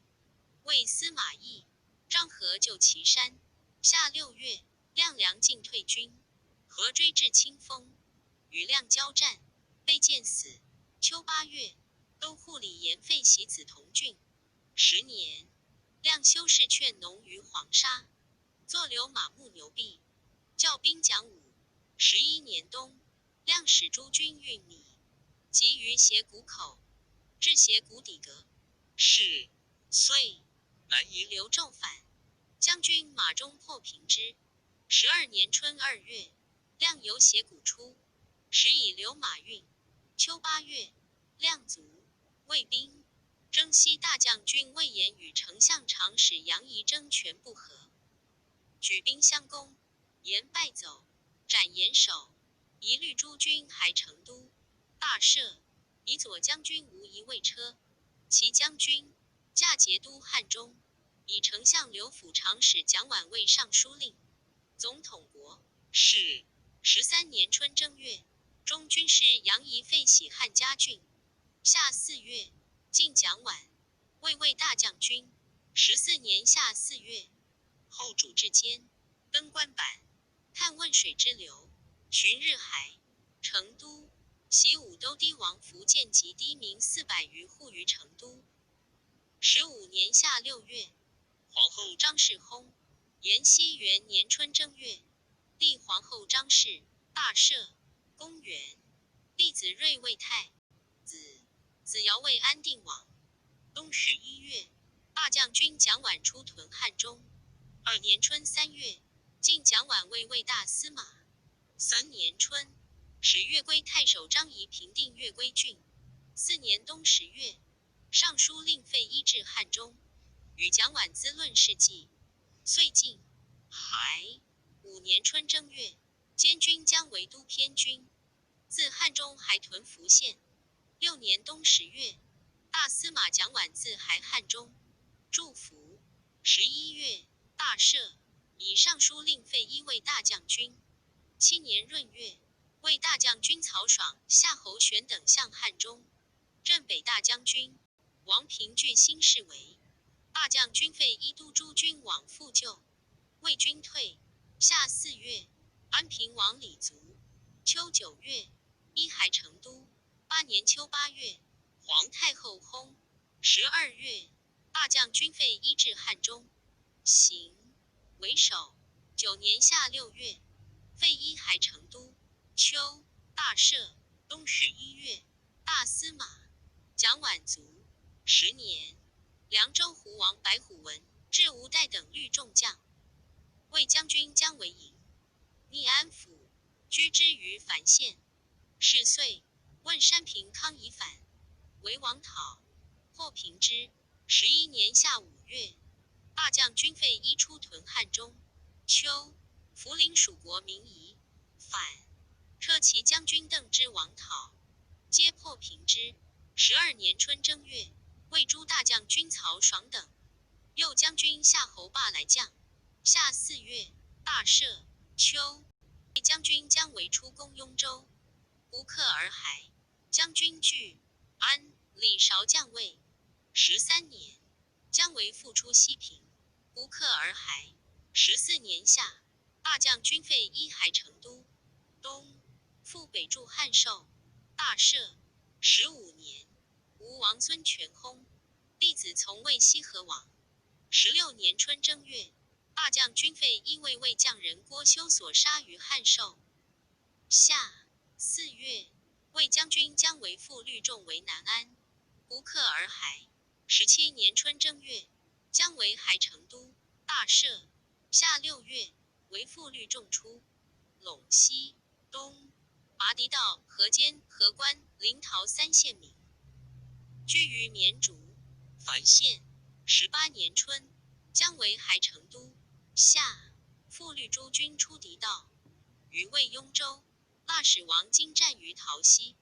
Speaker 2: 魏司马懿、张合救岐山。夏6月，亮梁进退军，合追至清风，与亮交战，被箭死。秋8月，都护李严废袭梓潼郡。10年，亮修士劝农于黄沙，坐留马牧牛毕，教兵讲武。11年冬，亮使诸军运米，集于斜谷口，至斜谷底阁。
Speaker 1: 是
Speaker 2: 岁，
Speaker 1: 南营
Speaker 2: 刘胄反，将军马中破平之。12年春2月，亮由斜谷出，时以留马运。秋8月，亮卒，魏兵征西大将军魏延与丞相长史杨仪争权不和，举兵相攻，延败走，斩延首，一律诸军还成都。大赦，以左将军吴仪为车，其将军驾节都汉中，以丞相刘辅长史蒋琬为尚书令，总统国。
Speaker 1: 是
Speaker 2: 13年春正月，中军事杨仪废徙汉家郡。夏4月，晋蒋琬，魏大将军。14年夏4月，后主至坚，登关坂，看汶水之流，寻日海。成都，袭武都堤王苻建及堤民400余户于成都。15年夏6月，
Speaker 1: 皇后
Speaker 2: 张氏薨。延熙元年春正月，立皇后张氏，大赦。公元，立子睿为太子，子尧为安定王。冬11月，大将军蒋琬出屯汉中。2年春3月，晋蒋琬为魏大司马。3年春，使越归太守张仪平定越归郡。4年冬10月，尚书令费祎至汉中，与蒋琬咨论事迹。遂进还。5年春正月，监军将为都偏军，自汉中还屯福县。6年冬10月，大司马蒋琬自还汉中，驻福。11月，大赦，以尚书令费祎为大将军。7年闰月，为大将军曹爽、夏侯玄等向汉中。镇北大将军王平据新事为大将军费祎督诸军往复救。魏军退。夏4月，安平王李卒。秋9月，依还成都。8年秋8月，皇太后薨。12月，大将军费祎至汉中，行为首。9年夏6月，费祎还成都。秋，大赦。冬11月，大司马蒋琬卒。10年，凉州胡王白虎文、至吴代等率众将。魏将军姜维营，逆安府，居之于樊县。是岁，问山平康以反，为王讨，获平之。11年夏5月，大将军费祎出屯汉中。秋，涪陵属国民夷，反，撤骑将军邓之王讨，皆破平之。12年春正月，魏诸大将军曹爽等，右将军夏侯霸来将。夏4月，大赦。秋，魏将军姜维出攻雍州，不克而还。将军据安、李韶将尉。13年，姜维复出西平，不克而还。14年夏，大将军费祎还成都。冬，复北驻汉寿，大赦。15年，吴王孙权薨，弟子从魏西河往。16年春正月，大将军费祎为魏将人郭修所杀于汉寿。夏4月，魏将军姜维复率众为南安，不克而还。17年春正月，姜维还成都，大赦。夏6月，为复率众出陇西。东，拔狄道、河间、河关、临洮3县民，居于绵竹、樊县。18年春，姜维还成都。夏，复率诸军出狄道，于魏雍州。腊使王经战于洮西，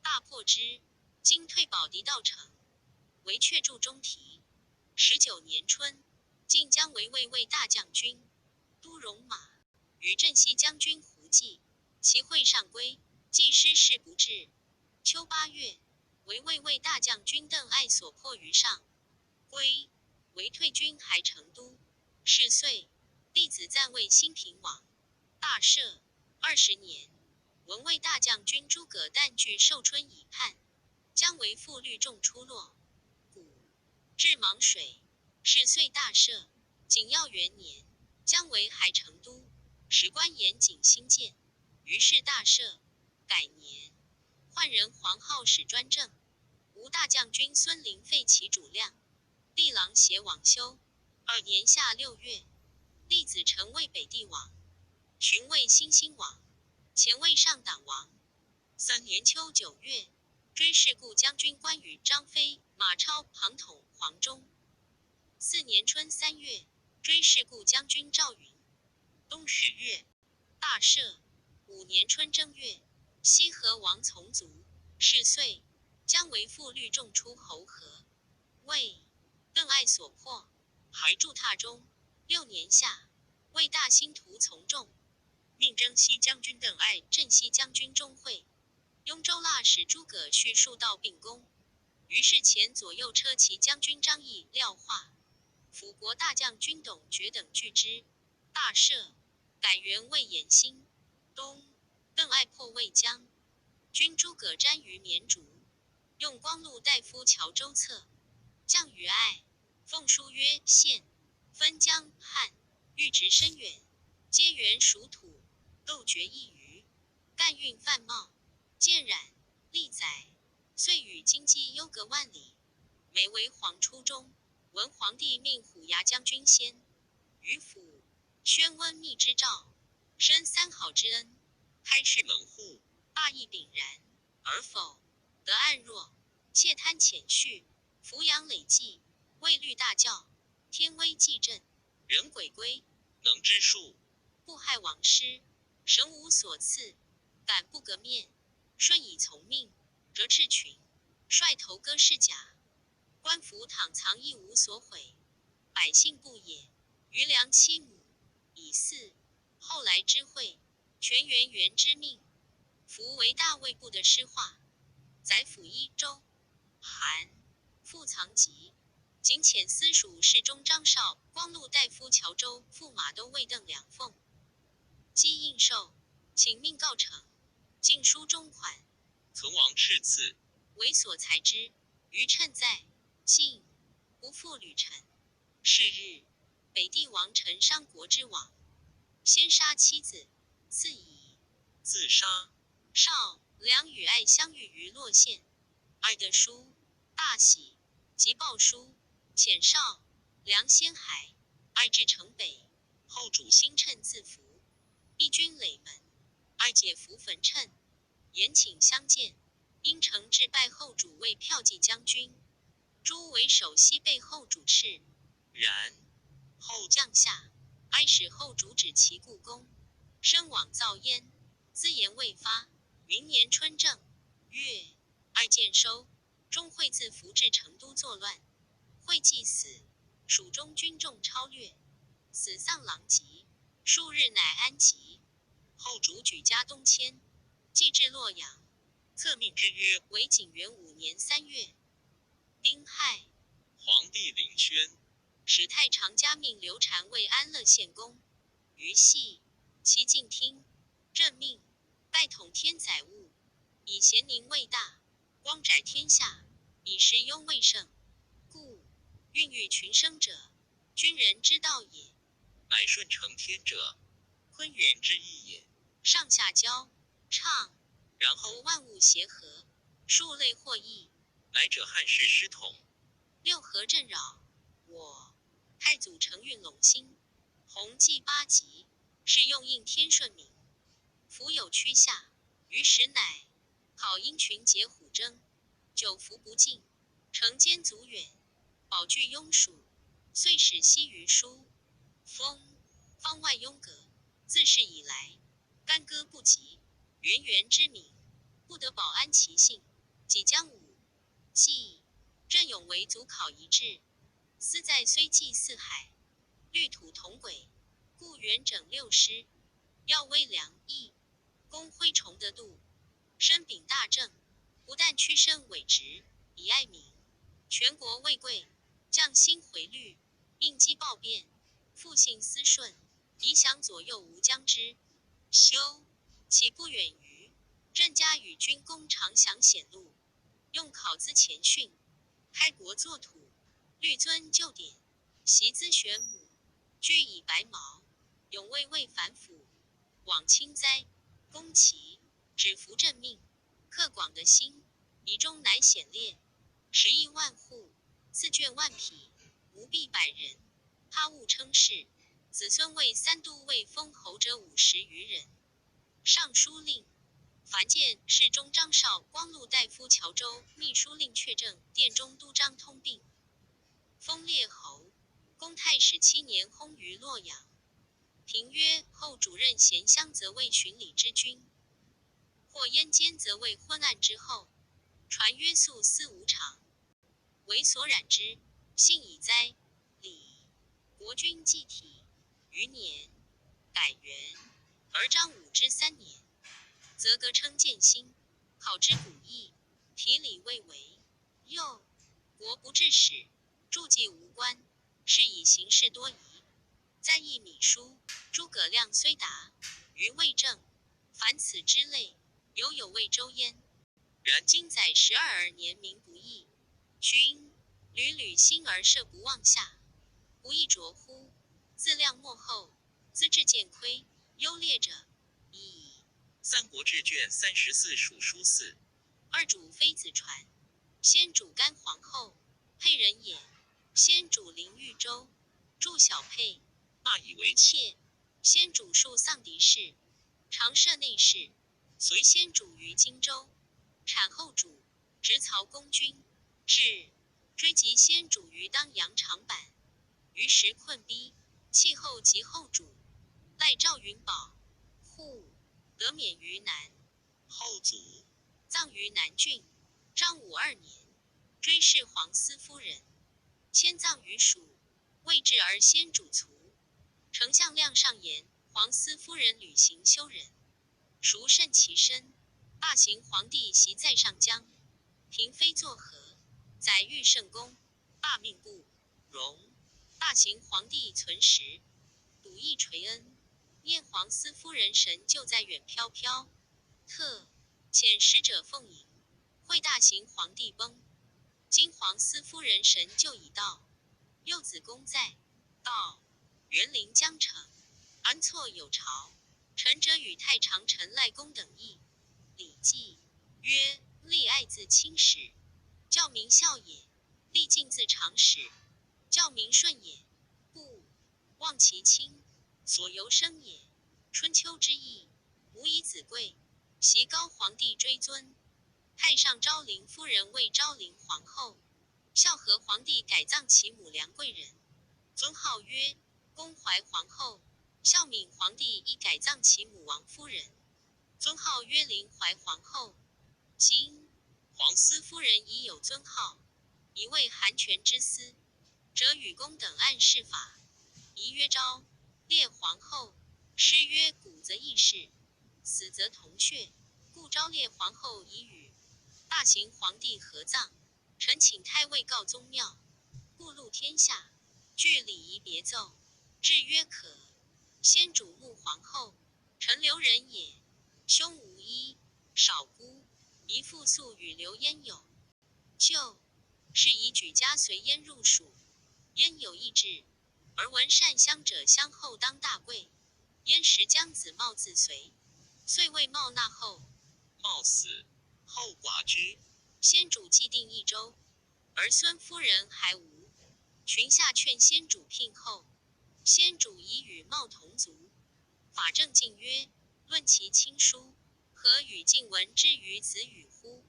Speaker 2: 大破之，今退保狄道城，为却驻中提。19年春，晋姜维为魏大将军，都戎马，与镇西将军胡济，其会上归，济师事不至。秋8月，为魏大将军邓艾所破于上归，为退军还成都。是岁，弟子暂为新平王，大赦。20年，文魏大将军诸葛诞据寿春以叛，姜维复率众出洛谷，至芒水。是岁大赦。景耀元年，姜维还成都，使官严谨兴建，于是大赦。改年，换人黄皓使专政，吴大将军孙林废其主量，立郎协王修。2年夏6月，立子成为北地王，寻为新兴王，前为上党王。3年秋9月，追事故将军关羽、张飞、马超、庞统、黄忠。4年春3月，追事故将军赵云。冬10月，大赦。5年春正月，西河王从卒。是岁，姜维复率众出侯河，魏邓艾所破，还驻榻中。6年夏，魏大兴徒从众，命征西将军邓艾、镇西将军钟会、雍州腊使诸葛绪数道并攻。于是前左右车骑将军张翼、廖化、辅国大将军董厥等拒之，大赦，改元魏衍兴。冬，邓艾破魏江，军诸葛瞻于绵竹，用光禄大夫谯周策，降于艾，奉书曰献，分江汉，欲直深远，皆原属土，窦厥一隅，干运范茂，渐染，历载，遂与京畿幽隔万里。每为皇初中，文皇帝命虎牙将军先，于府宣温密之诏，申三好之恩，
Speaker 1: 开市门户，
Speaker 2: 大义炳然，
Speaker 1: 而
Speaker 2: 否，得暗弱，窃贪潜蓄，扶养累计，位律大教，天威既振，人鬼归，
Speaker 1: 能知数，
Speaker 2: 不害王师，神无所赐，敢不革面，顺以从命，折赤群，率头割饰甲，官服躺藏一无所毁，百姓不也，余粮7亩，以祀。后来知会，全元之命，服为大卫部的诗画，宰辅一州，韩复藏疾，仅遣司属侍中张绍、光禄大夫谯周、驸马都尉邓梁凤，既应受，请命告成，进书中款，
Speaker 1: 存亡敕赐，
Speaker 2: 为所裁之。余称在，晋不复履臣。是日，北帝王陈商国之往，先杀妻子，次以
Speaker 1: 自杀。
Speaker 2: 绍、梁与艾相遇于洛县，艾得书，大喜，即报书，遣绍、梁先还。艾至城北，后主兴趁自服，义军垒门，艾解服焚趁，言请相见，因城至拜后主为骠骑将军，诸为首西被后主斥，
Speaker 1: 然
Speaker 2: 后降下，哀使后主止其故宫，身往造焉，资言未发。明年春正月，艾见收，钟会自服至成都作乱，会既死，蜀中军众超略，死丧狼藉，数日乃安疾。后主举家东迁，既至洛阳，
Speaker 1: 册命之曰：
Speaker 2: 为景元5年3月，丁亥，
Speaker 1: 皇帝领宣，
Speaker 2: 使太常加命刘禅为安乐县公。于系，其敬听，正命，代统天载物，以咸宁为大，光窄天下，以时庸为盛，故孕育群生者，君人之道也。
Speaker 1: 乃顺承天者，坤元之意也。
Speaker 2: 上下交畅，
Speaker 1: 然后
Speaker 2: 万物协和，数类获益，
Speaker 1: 来者汉室师统，
Speaker 2: 六合震扰，我太祖承运陇兴，弘济8极，是用应天顺民，福有趋下，于时乃考鹰群结虎争，久服不进，城坚阻远，保据庸属，遂使西虞书封方外庸隔，自是以来，干戈不及，元之民，不得保安其性，即将武纪郑勇为祖考一致，思在虽济四海，律土同轨，故元整6师，要威良义，公徽崇德度，身秉大政，不但屈身委直，以爱民，全国未贵，降薪回律，应机报变，复性思顺，以享左右无将之修，岂不远于郑家与军功常享显露，用考资前训，开国作土，律尊旧典，习资玄母，居以白毛，永未反腐，往清灾，攻其指服正命，克广的心，以中乃显烈，10亿万户，4卷万匹，无弊100人，他务称是，子孙为3都尉封侯者50余人。尚书令凡见侍中张绍、光禄大夫谯周、秘书令阙正、殿中都张通病，封列侯。公太史7年薨于洛阳。评曰：后主任咸乡则为巡礼之君，或燕间则为昏暗之后。传曰素思无常，为所染之，幸以哉。礼国君祭体，余年改元，而张武之3年，则革称建新，考之古义，体礼未为。又国不治史，注记无关，是以行事多疑。在议米书，诸葛亮虽达，于魏政，凡此之类，有魏周焉。
Speaker 1: 然
Speaker 2: 今载12而年民不义，君屡屡兴而射不忘下，不亦浊乎？自量末后，资治渐亏，优劣者矣。
Speaker 1: 三国志卷34属书4。
Speaker 2: 二主妃子传，先主干皇后，沛人也。先主临豫州，祝小沛，
Speaker 1: 骂以为
Speaker 2: 妾。先主数丧敌事，常设内侍。随先主于荆州，产后主，执曹公军，至追及先主于当阳长坂，于时困逼，弃后及后主，赖赵云宝，户得免于南。
Speaker 1: 后祖
Speaker 2: 葬于南郡。张武2年，追谥皇司夫人，迁葬于蜀。未至而先主卒。丞相亮上言，皇司夫人履行修人，孰甚其身？大行皇帝袭在上江，嫔妃作和，载誉圣公，罢命不容。大行皇帝存时，笃义垂恩，念皇司夫人神就在远飘飘，特遣使者奉迎。会大行皇帝崩，今皇司夫人神就已到，幼子公在，道园陵江城，安错有朝。臣者与太常臣赖公等议。礼记曰：立爱自亲始，教民孝也；立敬自长始，教民顺也。不忘其亲，所由生也。春秋之义，母以子贵，袭高皇帝追尊。太上昭灵夫人为昭灵皇后，孝和皇帝改葬其母梁贵人，尊号曰恭怀皇后。孝敏皇帝亦改葬其母王夫人，尊号曰灵怀皇后。今皇司夫人已有尊号，一为韩权之司，则与公等按事法，宜曰昭烈皇后，诗曰古则异氏，死则同穴，故昭烈皇后已与大行皇帝合葬。臣请太尉告宗庙，布录天下，据礼仪别奏，至曰可。先主穆皇后，陈留人也，兄无一，少姑，姨父素与刘焉有。就是以举家随焉入蜀，焉有异志，而闻善乡者相后当大贵。焉时将子茂自随，遂为茂纳后。
Speaker 1: 茂死，后寡之。
Speaker 2: 先主既定益州，儿孙夫人还无，群下劝先主聘后。先主已与茂同族。法正进曰：论其亲疏，何与晋闻之于子羽乎？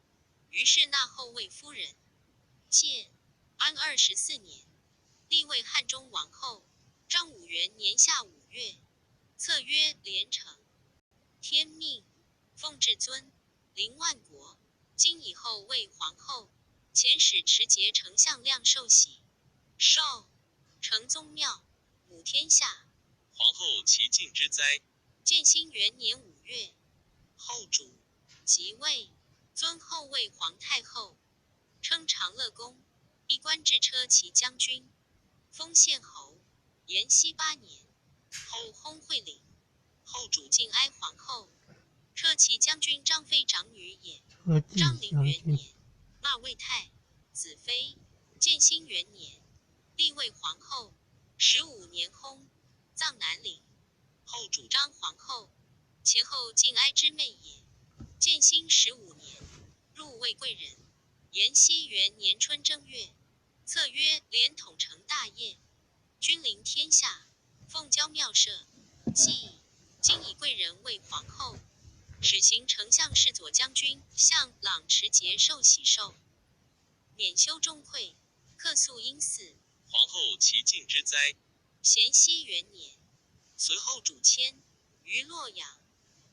Speaker 2: 于是纳后为夫人。建安24年，立为汉中王后。章武元年夏5月，册曰连城。天命，奉至尊，临万国。今以后为皇后，遣使持节丞相亮受玺，授承宗庙，母天下。
Speaker 1: 皇后其敬之哉。
Speaker 2: 建兴元年5月，
Speaker 1: 后主
Speaker 2: 即位，尊后为皇太后，称长乐公，一官至车骑将军，封县侯。延熙8年，后薨惠陵。后主敬哀皇后，车骑将军张飞长女也。张陵元年，纳魏太子妃。建兴元年，立为皇后。15年薨，葬南陵。后主张皇后，前后敬哀之妹也。建兴15年，入魏贵人。延熙元年春正月，册曰连统成大业，君临天下，奉交庙社。今以贵人为皇后，使行丞相侍左将军向朗持节受玺绶，免修钟馗，客肃因祀。
Speaker 1: 皇后其敬之哉。
Speaker 2: 咸熙元年，随后主迁于洛阳。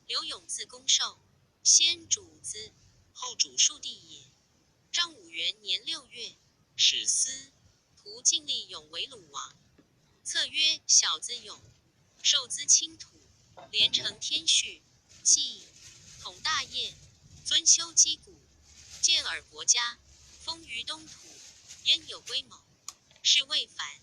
Speaker 2: 刘永自宫授，先主资，后主庶弟也。章武元年6月，史司徒敬立永为鲁王，册曰小子永，受资清土，连承天序，既统大业，尊修击鼓，建尔国家，封于东土。焉有归谋，是谓凡。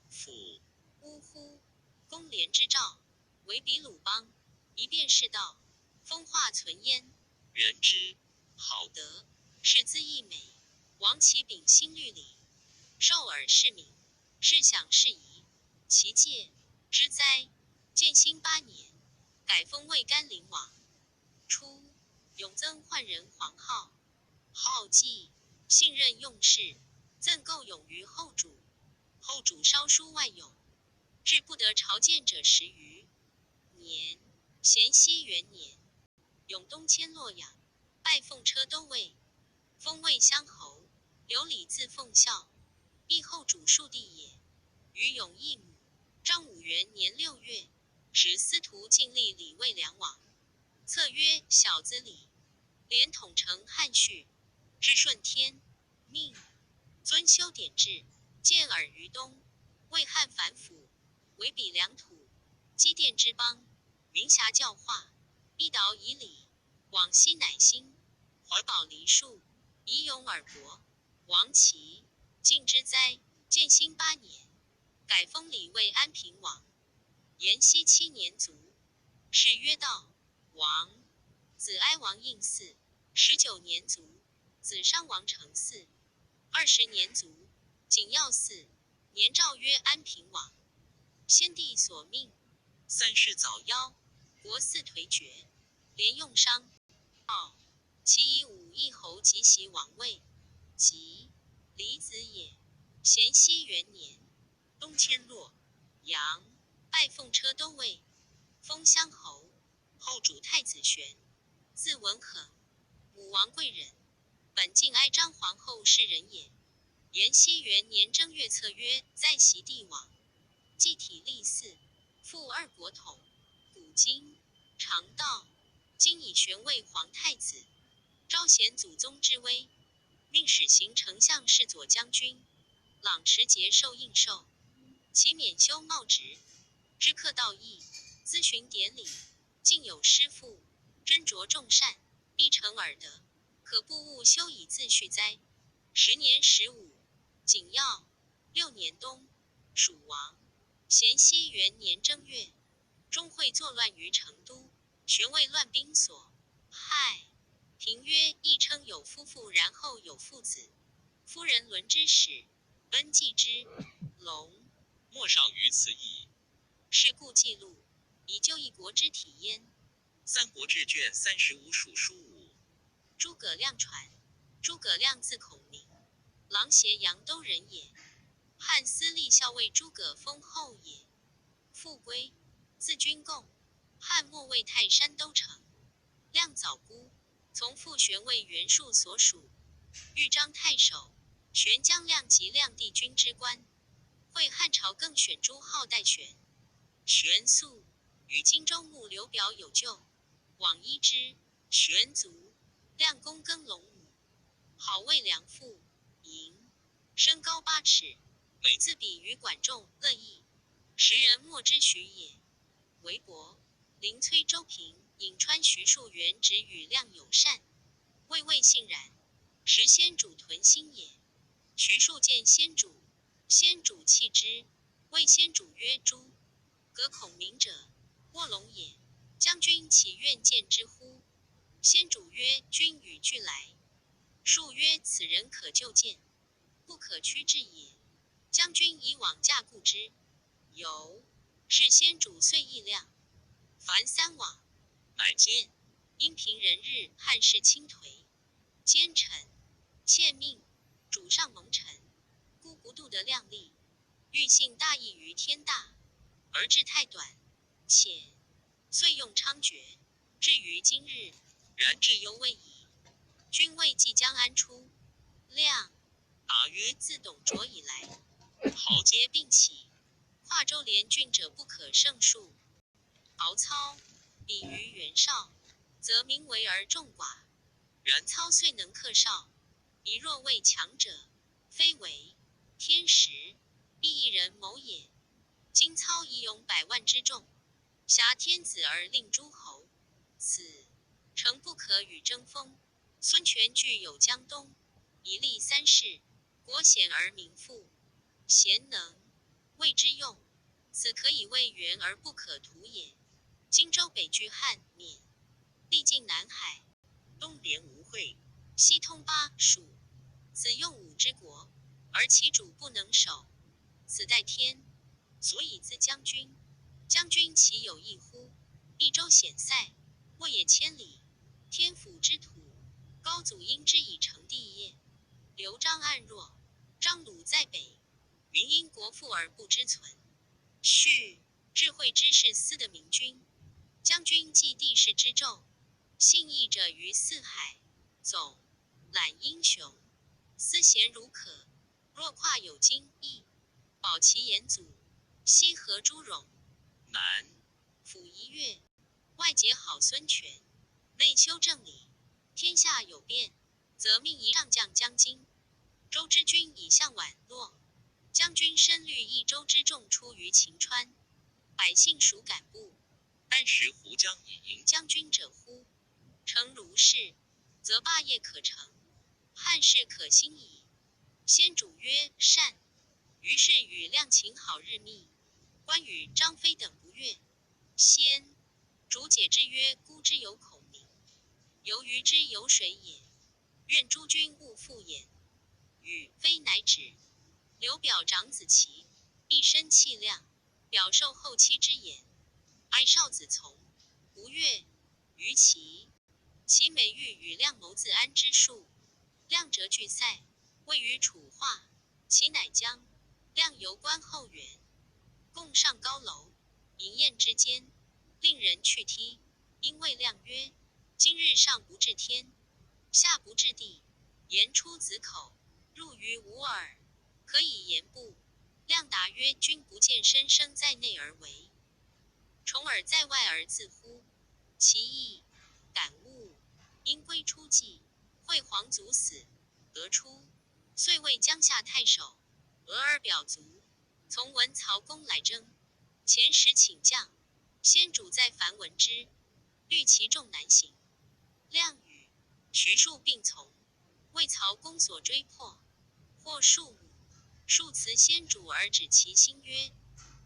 Speaker 2: 夫
Speaker 1: 父。
Speaker 2: 呜呼！公廉之兆，为比鲁邦，一便是道，风化存焉。
Speaker 1: 人之
Speaker 2: 好德，是资益美。王其秉心律礼，受尔是名，是享是宜。其戒之哉！建兴8年，改封魏甘陵王。初，永增宦人黄皓，皓既信任用事，赠构永于后主。后主稍疏外勇，至不得朝见者10余年。咸熙元年，永东迁洛阳，拜奉车都尉，封魏乡侯，留礼自奉孝，亦后主庶弟也。与永义母。章武元年6月，使司徒尽力礼魏梁王，策曰：小子礼，连统承汉序，至顺天命，遵修典制，建尔于东，为汉反腐，为彼良土，积淀之邦，民侠教化，一导以礼，往昔乃兴，怀宝梨树，以勇尔博。王其晋之哉！建兴8年，改封礼为安平王。延熙7年卒，谥曰道王。子哀王应嗣，19年卒。子商王承嗣，20年卒。景耀嗣，年诏曰安平王。先帝所命，3世早夭，国嗣颓绝，连用商。其以武义侯即袭王位，即离子也。咸熙元年，东迁洛阳，拜奉车都尉，封乡侯。后主太子玄，字文衡，母王贵人，本晋哀章皇后氏人也。延熙元年正月策曰：在袭帝王，祭体立嗣，复2国统。古今常道，今以玄为皇太子，昭显祖宗之威。命使行丞相侍左将军，朗持节受应受，其免修茂职，知客道义，咨询典礼，竟有师父，斟酌众善，必成耳德，可不务修以自序哉。10年15，景耀6年冬，属王。咸熙元年正月，钟会作乱于成都，玄为乱兵所害。平曰：亦称有夫妇，然后有父子。夫人伦之始，恩继之。龙
Speaker 1: 莫少于此矣。
Speaker 2: 是故记录，以就一国之体焉。
Speaker 1: 《三国志》卷35属书5。
Speaker 2: 诸葛亮传。诸葛亮字孔明，琅邪阳都人也。汉司隶校尉诸葛丰后也。父归，字君贡，汉末为泰山都城。亮早孤，从父玄为袁术所属，豫章太守。玄将亮及亮帝君之官，会汉朝更选朱浩代玄。玄素，与荆州牧刘表有旧，往依之。玄卒，亮公耕龙母，好为良父。嬴，身高8尺，每自比于管仲、乐毅，时人莫之许也。韦伯，临崔州平、颍川徐庶元直与亮友善，魏信然，时先主屯心也。徐庶见先主，先主弃之，谓先主曰：诸葛孔明者，卧龙也，将军岂愿见之乎？先主曰：君与俱来。庶曰：此人可就见，不可屈之也。将军以往驾顾之。由是先主遂议量，凡3往，
Speaker 1: 乃见
Speaker 2: 因平人日，汉室倾颓，奸臣窃命，主上蒙尘，故不度得量力，欲幸大义于天大，而志太短，且遂用猖獗，至于今日，然至犹未矣。君谓即将安出？亮
Speaker 1: 答曰：
Speaker 2: 自董卓以来，
Speaker 1: 豪
Speaker 2: 杰并起，跨州连郡者不可胜数。曹操比于袁绍，则民为而众寡。然操虽能克绍，宜若为强者，非为天时，必一人谋也。今操以勇100万之众，挟天子而令诸侯，此诚不可与争锋。孙权据有江东，以立3世，国险而民富，贤能，谓之用。此可以谓圆而不可图也。荆州北据汉、缅，历尽南海，
Speaker 1: 东连吴会，
Speaker 2: 西通巴、蜀，此用武之国，而其主不能守，此待天，所以自将军。将军其有异乎？益州险塞，沃野千里，天府之土，高祖因之以成帝业。刘璋暗弱，张鲁在北，民因国富而不知存。序智慧之士思的明君，将军继帝室之胄，信义者于四海，走览英雄，思贤如可。若跨有经义，保其言祖，西河诸戎，
Speaker 1: 南
Speaker 2: 抚夷越，外结好孙权，内修正理，天下有变，则命一上将将京。州之军以向宛洛，将军深虑益州之众出于秦川，百姓孰敢不？
Speaker 1: 箪食胡将以迎
Speaker 2: 将军者乎？诚如是，则霸业可成，汉室可兴矣。先主曰：善。于是与亮秦好日密。关羽、张飞等不悦。先主解之曰：孤之有孔明，由于之有水也。愿诸君勿复言。羽、飞乃止。刘表长子齐，一身气量，表受后妻之言，哀少子从，不悦。于齐，齐美欲与亮谋自安之术，亮折拒塞，位于楚化，齐乃将。亮游观后园，共上高楼，饮宴之间，令人去踢。因谓亮曰：今日上不至天，下不至地，言出子口，入于吾耳，可以言不？亮答曰：君不见身生在内而为，重耳在外而自乎？其意感悟，因归出计，惠皇祖死，得出，遂为江夏太守。俄而表卒，从闻曹公来征，前时请将，先主在樊闻之，虑其众难行，亮与徐庶并从，为曹公所追破，获数亩。庶辞先主而止其心曰：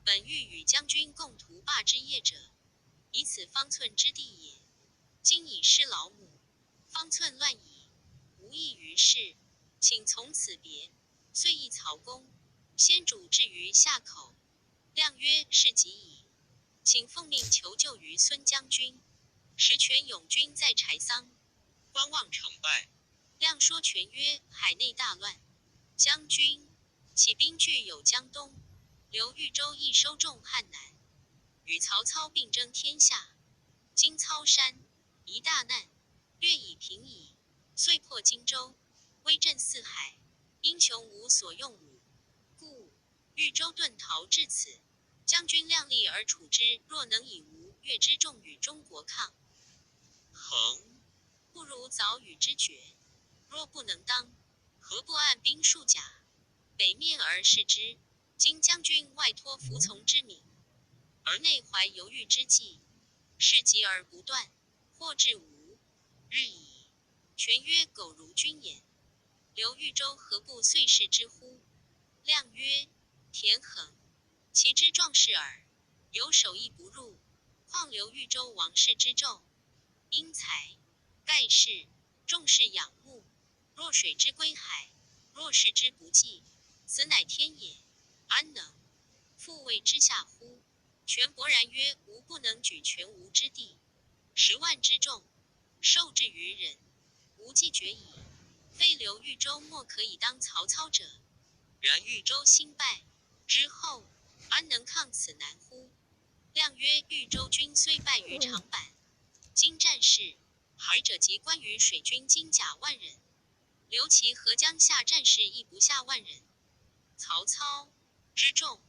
Speaker 2: 本欲与将军共图霸之业者，以此方寸之地也。今已失老母，方寸乱矣，无益于事，请从此别。遂诣曹公，先主至于下口，亮曰：是极矣，请奉命求救于孙将军。时权勇军在柴桑，
Speaker 1: 观望成败。
Speaker 2: 亮说权曰：海内大乱，将军起兵据有江东，留豫州亦收众汉南，与曹操并争天下。今操山一大难，略已平矣，遂破荆州，威震四海，英雄无所用武，故豫州遁逃至此。将军量力而处之，若能以吴越之众与中国抗衡，不如早与之决。若不能当，何不按兵戍甲，北面而视之？今将军外托服从之名，而内怀犹豫之计，事急而不断，或至无日矣。权曰：苟如君言，留豫州何不遂事之乎？亮曰：田横，其之壮士耳，有守亦不入，况留豫州王室之胄？因才盖世，众士仰慕。若水之归海，若士之不济，此乃天也，安能复谓之下乎？权勃然曰：吾不能举全吴之地，10万之众，受制于人，吾既决矣。非留豫州莫可以当曹操者。然豫州兴败之后，安能抗此难乎？亮曰：豫州军虽败于长坂，今战事，还者及关羽水军精甲万人，留其河江下战士亦不下万人。曹操之众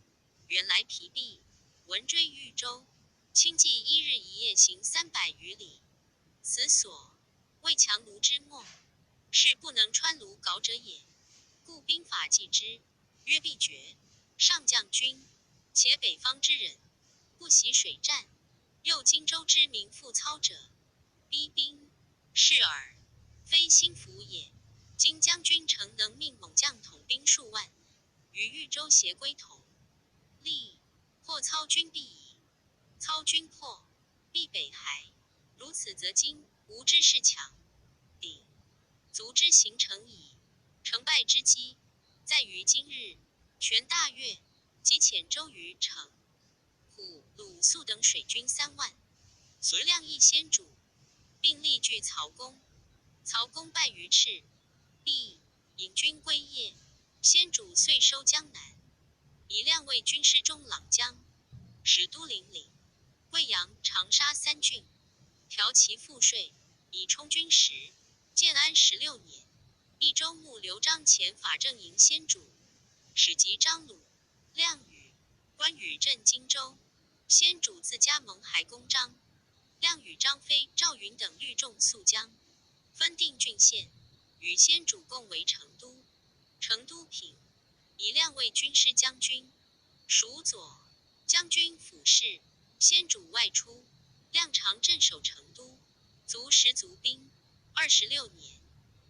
Speaker 2: 原来疲弊，闻追豫州，轻骑1日1夜行300余里，此所谓强弩之末，是不能穿卢镐者也。故兵法记之，曰必决。上将军，且北方之人，不习水战，又荆州之民复操者，逼兵是耳，非心服也。今将军诚能命猛将统兵数万，与豫州协归同力，或操军必矣。操军破，必北还。如此则今吴之势强，鼎足之形成矣。成败之机，在于今日。权大越，即遣周瑜、程普、鲁肃等水军3万，随亮议先主，并力拒曹公。曹公败于赤壁，引军归邺。先主遂收江南，以亮为军师中郎将，使都灵岭、贵阳、长沙3郡，调其赋税，以充军时。建安16年，益州牧刘璋遣法正迎先主，使及张鲁、亮与关羽镇荆州。先主自加盟还公张，亮与张飞、赵云等率众宿江，分定郡县，与先主共为成都。成都平，以亮为军师将军，属左将军府事。先主外出，亮常镇守成都，卒10卒兵。26年，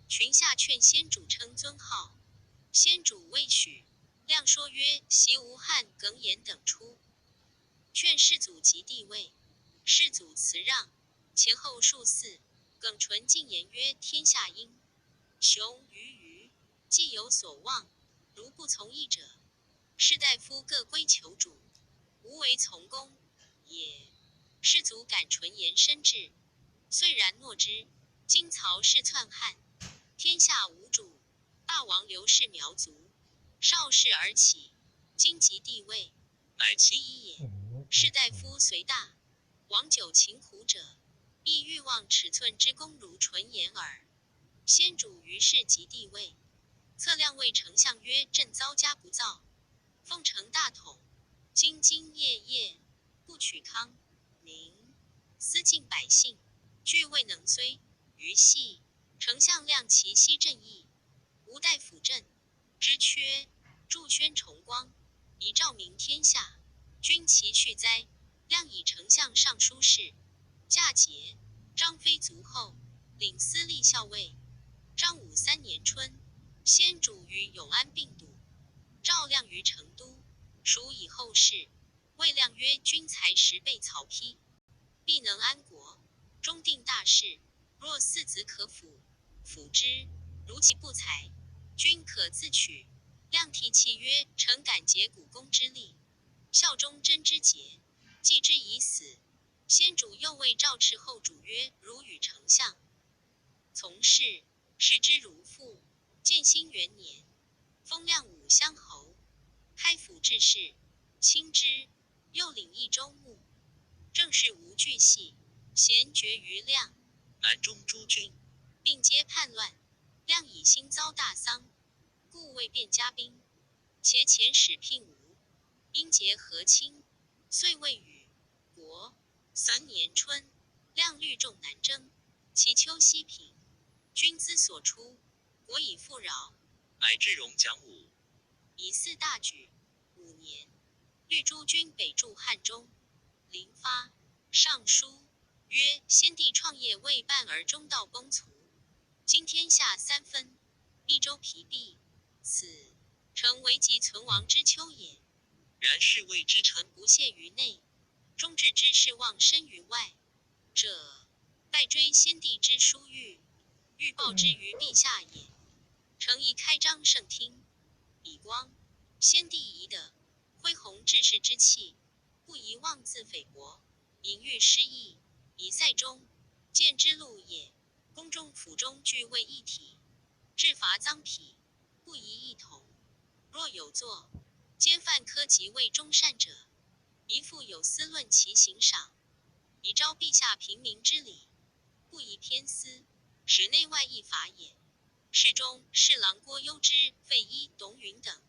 Speaker 2: 群下劝先主称尊号，先主未许。亮说曰：袭吴汉、耿弇等出，劝世祖即帝位。世祖辞让，前后数次。耿纯进言曰：天下英雄于既有所望，如不从义者，士大夫各归求主，无为从公也。世祖感纯言深志，虽然诺之。今曹氏篡汉，天下无主，霸王刘氏苗族，少氏而起，今即帝位，乃其一也。士大夫虽大，王久擒虎者，亦欲望尺寸之功如纯言耳。先主于是即帝位，策亮谓丞相曰：朕遭家不造，奉承大统，兢兢业，不取康宁，思尽百姓，俱未能虽。于系丞相亮其西正义，吴大辅政之缺，助宣崇光，以照明天下。君其去哉？亮以丞相尚书事，嫁节。张飞卒后，领司隶校尉。张武3年春，先主于永安病笃，召亮于成都，属以后事。谓亮曰：君才10倍曹丕，必能安国，终定大事。若4子可辅，辅之；如其不才，君可自取。亮涕泣曰：臣感竭股肱之力，效忠贞之节，继之以死。先主又谓赵赤后主曰：汝与丞相从事，视之如父。建兴元年，封亮武乡侯，开府治事，亲之。又领益州牧，政事无巨细，咸决于亮。
Speaker 1: 南中诸军
Speaker 2: 并皆叛乱，亮以心遭大丧，故未便加兵。且遣使聘吴，因结和亲，遂未与国。3年春，亮率众南征，其丘西平，军资所出，国以富饶，
Speaker 1: 乃至戎讲武，
Speaker 2: 以4大举。5年，率诸军北驻汉中。临发上书曰：先帝创业未半而中道崩殂，今天下3分，益州疲弊，此诚危急存亡之秋也。
Speaker 1: 然士谓之臣
Speaker 2: 不懈于内，忠志之士忘身于外，者拜追先帝之殊遇，欲报之于陛下也。诚宜开张圣听，以光先帝遗德，恢弘志士之气，不宜妄自菲薄，隐喻失义，以塞中见之路也。宫中府中俱为一体，治罚赃匹，不宜异同。若有作奸犯科及为忠善者，宜复有司论其刑赏，以昭陛下平民之礼，不宜偏私，使内外异法也。侍中、侍郎郭攸之、费祎、董允等，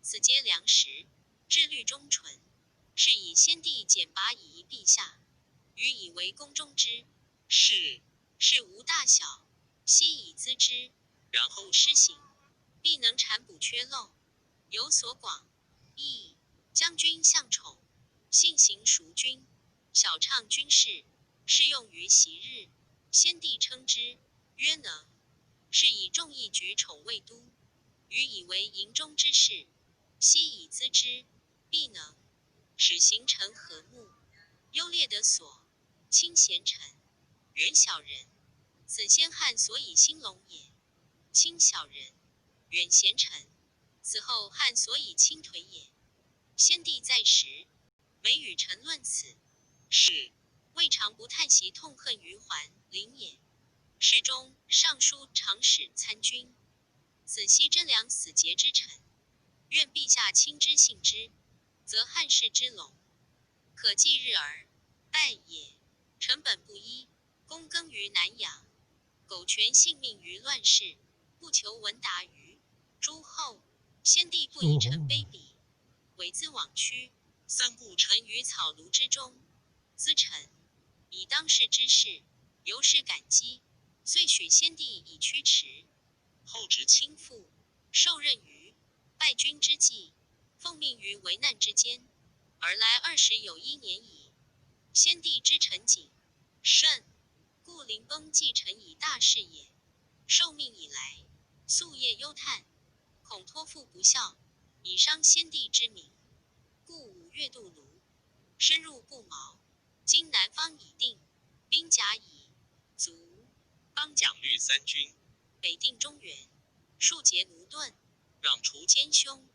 Speaker 2: 此皆良实，志虑忠纯，是以先帝简拔以遗陛下，予以为宫中之事，事无大小，悉以咨之，然后施行，必能阐补缺漏，有所广益。将军向宠，性行淑均，晓畅军事，适用于昔日。先帝称之曰能，是以众议举宠卫都，予以为营中之事，悉以咨之，必能。使形成和睦。优劣得所，亲贤臣，远小人。此先汉所以兴隆也。亲小人，远贤臣，此后汉所以倾颓也。先帝在时，每与臣论此事，未尝不叹息痛恨于桓灵也。世中尚书长史参军，此系真良死节之臣，愿陛下亲之信之，则汉室之隆，可继日而待也。臣本不依，躬耕于南阳，苟全性命于乱世，不求闻达于诸后。先帝不以臣卑鄙，猥自枉屈，三顾臣于草庐之中，咨臣以当世之事，由是感激，遂许先帝以驱驰。后值倾覆，受任于败军之际，奉命于危难之间，而来20有1年矣。先帝之臣谨慎，故临崩继承以大事也。受命以来，夙夜忧叹，恐托付不效，以伤先帝之名。故5月渡泸，深入不毛。今南方已定，兵甲已足，
Speaker 1: 当奖率3军，
Speaker 2: 北定中原，庶竭奴钝，攘除奸凶，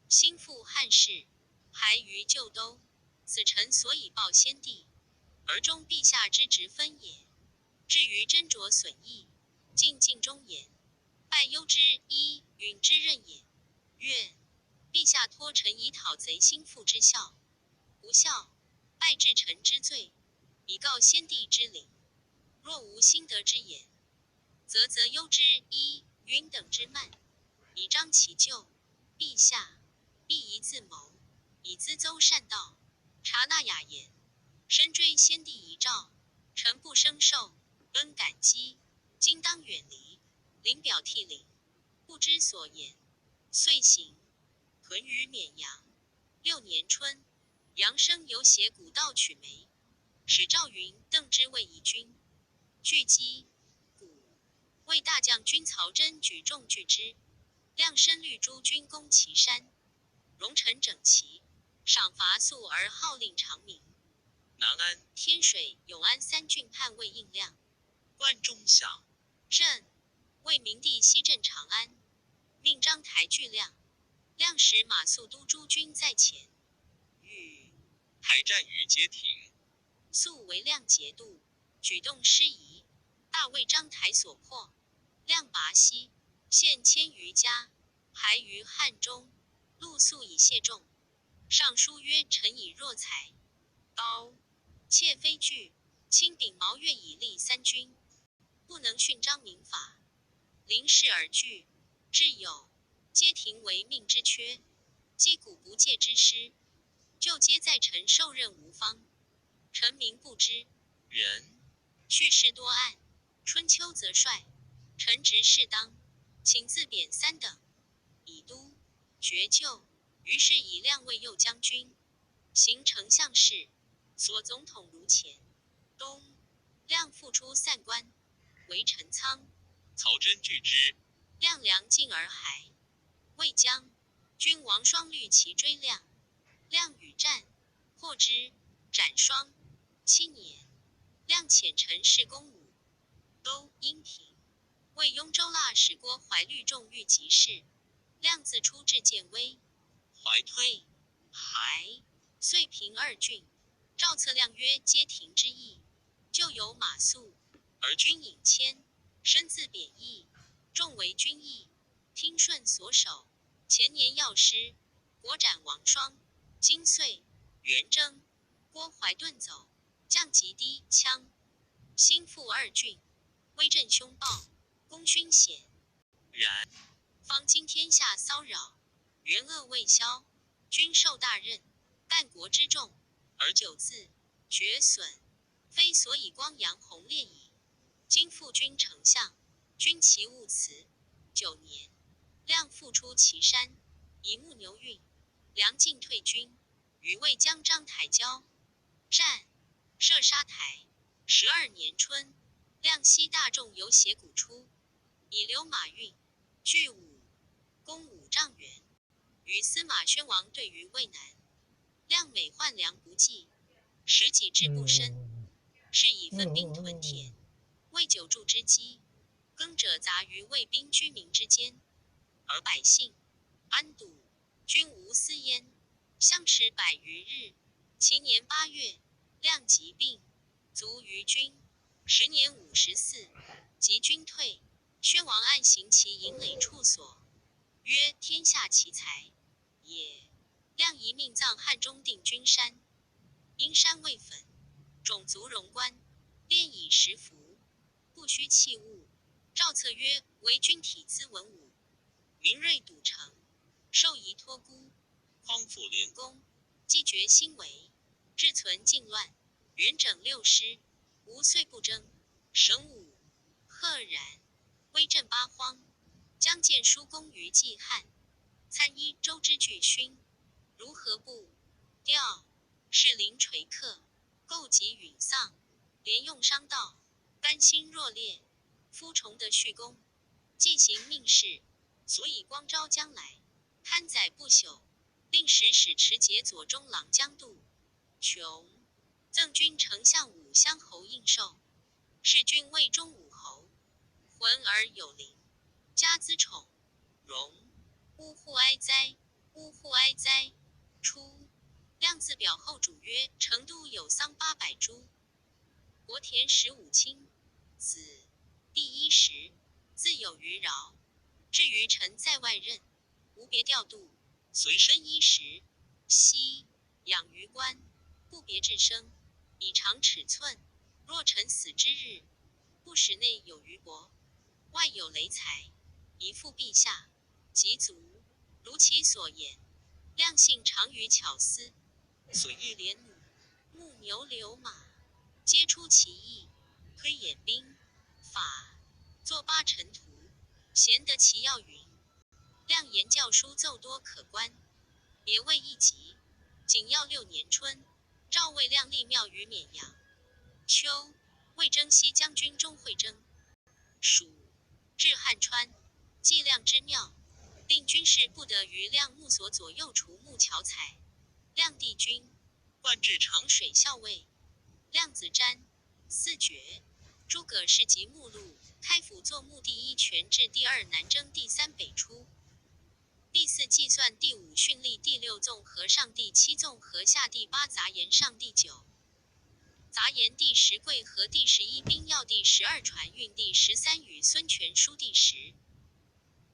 Speaker 2: 兴复汉室，还于旧都。此臣所以报先帝，而忠陛下之职分也。至于斟酌损益，尽尽忠言，拜攸之一允之任也。愿陛下托臣以讨贼心腹之效，不效，拜治臣之罪，以告先帝之灵。若无心得之言，则攸之一允等之慢，以彰其咎。陛下必宜自谋，以咨邹善道，察纳雅言，深追先帝遗诏，臣不生受，恩感激。今当远离，临表涕零，不知所言。遂行，屯于沔阳。6年春，杨生游携古道取梅，使赵云、邓之谓夷军，拒击谷。魏大将军曹真举众拒之，亮身率诸军攻岐山，戎臣整齐，赏罚肃而号令长明。
Speaker 1: 南安、
Speaker 2: 天水、永安3郡叛魏应亮，
Speaker 1: 关中响。
Speaker 2: 镇魏明帝西镇长安，命章台拒亮，亮使马谡督诸军在前，与
Speaker 1: 台战于街亭，
Speaker 2: 谡为亮节度，举动失仪，大为章台所破。亮拔西，献1000余家，还于汉中。陆肃以谢众，上书曰：臣以弱才，刀妾非惧，亲秉毛越以立3军，不能训章明法，临事而惧，至有街亭为命之缺，击鼓不戒之师，就皆在臣受任无方，臣民不知。
Speaker 1: 人
Speaker 2: 去世多案，春秋则帅，臣职适当，请自贬3等，以都爵就。于是以亮为右将军，行丞相事，所总统如前。冬，亮复出散关，为陈仓。
Speaker 1: 曹真拒之，
Speaker 2: 亮粮尽而还。魏将军王双虑其追亮，亮与战，获之，斩双。7年，亮遣陈氏攻武，都阴平。魏雍州腊使郭怀虑众欲及事，亮自出至建威，
Speaker 1: 怀退，
Speaker 2: 还，遂平2郡。赵策亮曰：街亭之役，就有马谡，而军引谦，身自贬义，众为军役，听顺所守。前年药师，国斩王双。今岁元征，郭怀遁走，降及低羌，兴复2郡，威震凶暴，功勋显。
Speaker 1: 然
Speaker 2: 方今天下骚扰，元恶未消，君受大任，干国之重，而久自绝损，非所以光阳宏烈矣。今复君丞相，军其务辞。9年，亮复出岐山，以牧牛运，梁进退军，与魏将章台交战，射杀台。12年春，亮悉大众游携谷出，以留马运，据武，攻5丈原，与司马宣王对于渭南。亮每换换粮不济，使己志不深，是以分兵屯田，为久助之机。耕者杂于卫兵居民之间，而百姓安堵，均无私焉。相持100余日，其年8月，亮疾病，卒于军。时年54，及军退，宣王暗行其营垒处所，曰：天下奇才也。亮一命葬汉中定军山，因山未粉，种族荣冠，炼以食服，不需器物。诏册曰：为军体资文武，云锐堵城，授仪托孤，匡复联公，既绝兴为，志存靖乱，元整6师，无岁不争，省武赫然，威震八荒，将建书功于季汉，参议周之巨勋，如何不调？士林垂克，构极允丧，连用商道，甘心若烈。夫崇德续功，既行命事，所以光昭将来，堪载不朽。令使持节左中郎将度，琼赠君丞相武乡侯应寿，是君魏中武侯，浑而有灵，加资宠荣。呜呼哀哉！呜呼哀哉！初，亮自表后主曰：成都有桑800株，国田15顷，子第1时，自有余饶。至于臣在外任，无别调度，随身衣食，息养于官，不别致生，以长尺寸。若臣死之日，不使内有余帛，外有累财，以复陛下。及卒，如其所言，亮性长于巧思，所欲连弩、木牛流马，皆出其意，推演兵法，作8臣图，贤得其要云。亮言教书奏多可观，别为一集。景耀6年春，诏魏亮立庙于沔阳。秋，魏征西将军钟会征，蜀，至汉川，祭亮之庙，令军士不得于亮墓所左右除木樵采。亮帝君，冠至长水校尉。亮子瞻，4爵。诸葛氏集目录，开府作目第1全至第2南征第3北出。第4计算第5训历第6纵合上第7纵合下第8杂言上第9杂言第10贵和第11兵要第12传运第13与孙权书第10。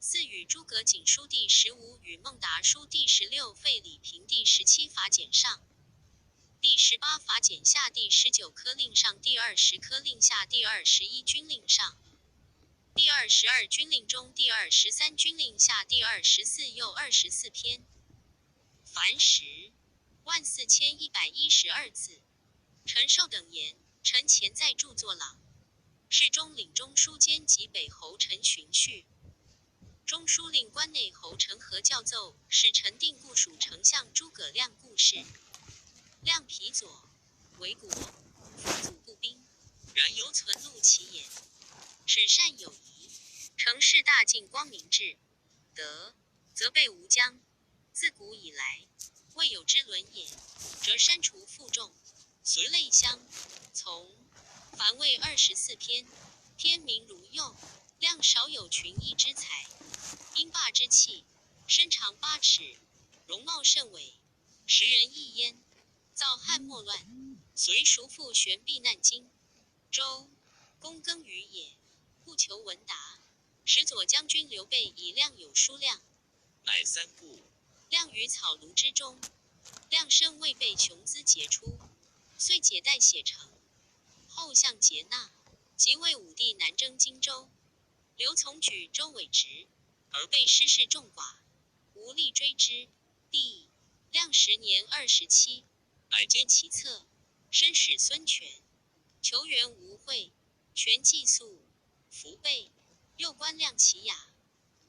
Speaker 2: 4与诸葛瑾书第15与孟达书第16废李平第17法简上。第18法简下第19科令上第20科令下第21军令上。第22军令中第23军令下第24又24篇。凡104112字。陈寿等言，臣前在著作郎，侍中领中书监及北侯陈循序。中书令关内侯陈和教奏，使臣定固属丞相诸葛亮故事。亮皮左，为国，父祖步兵，然犹存录其言，使善有疑。成事大尽光明志，德则备无疆。自古以来，未有之伦也。则删除负重，随类乡，从凡谓24篇，篇名如釉。亮少有群艺之才，英霸之气，身长8尺，容貌甚伟，时人异焉。造汉末乱，随叔父玄避难京，周躬耕于野，不求闻达。使左将军刘备以亮有书亮，乃3部。亮于草庐之中，亮身未被雄姿杰出，遂解带写成。后向节纳，即为武帝南征荆州。刘从举周尾直，而被失势众寡，无力追之。帝亮10年27，乃见其策，申使孙权，求援无会，权既速，伏备，又观亮其雅，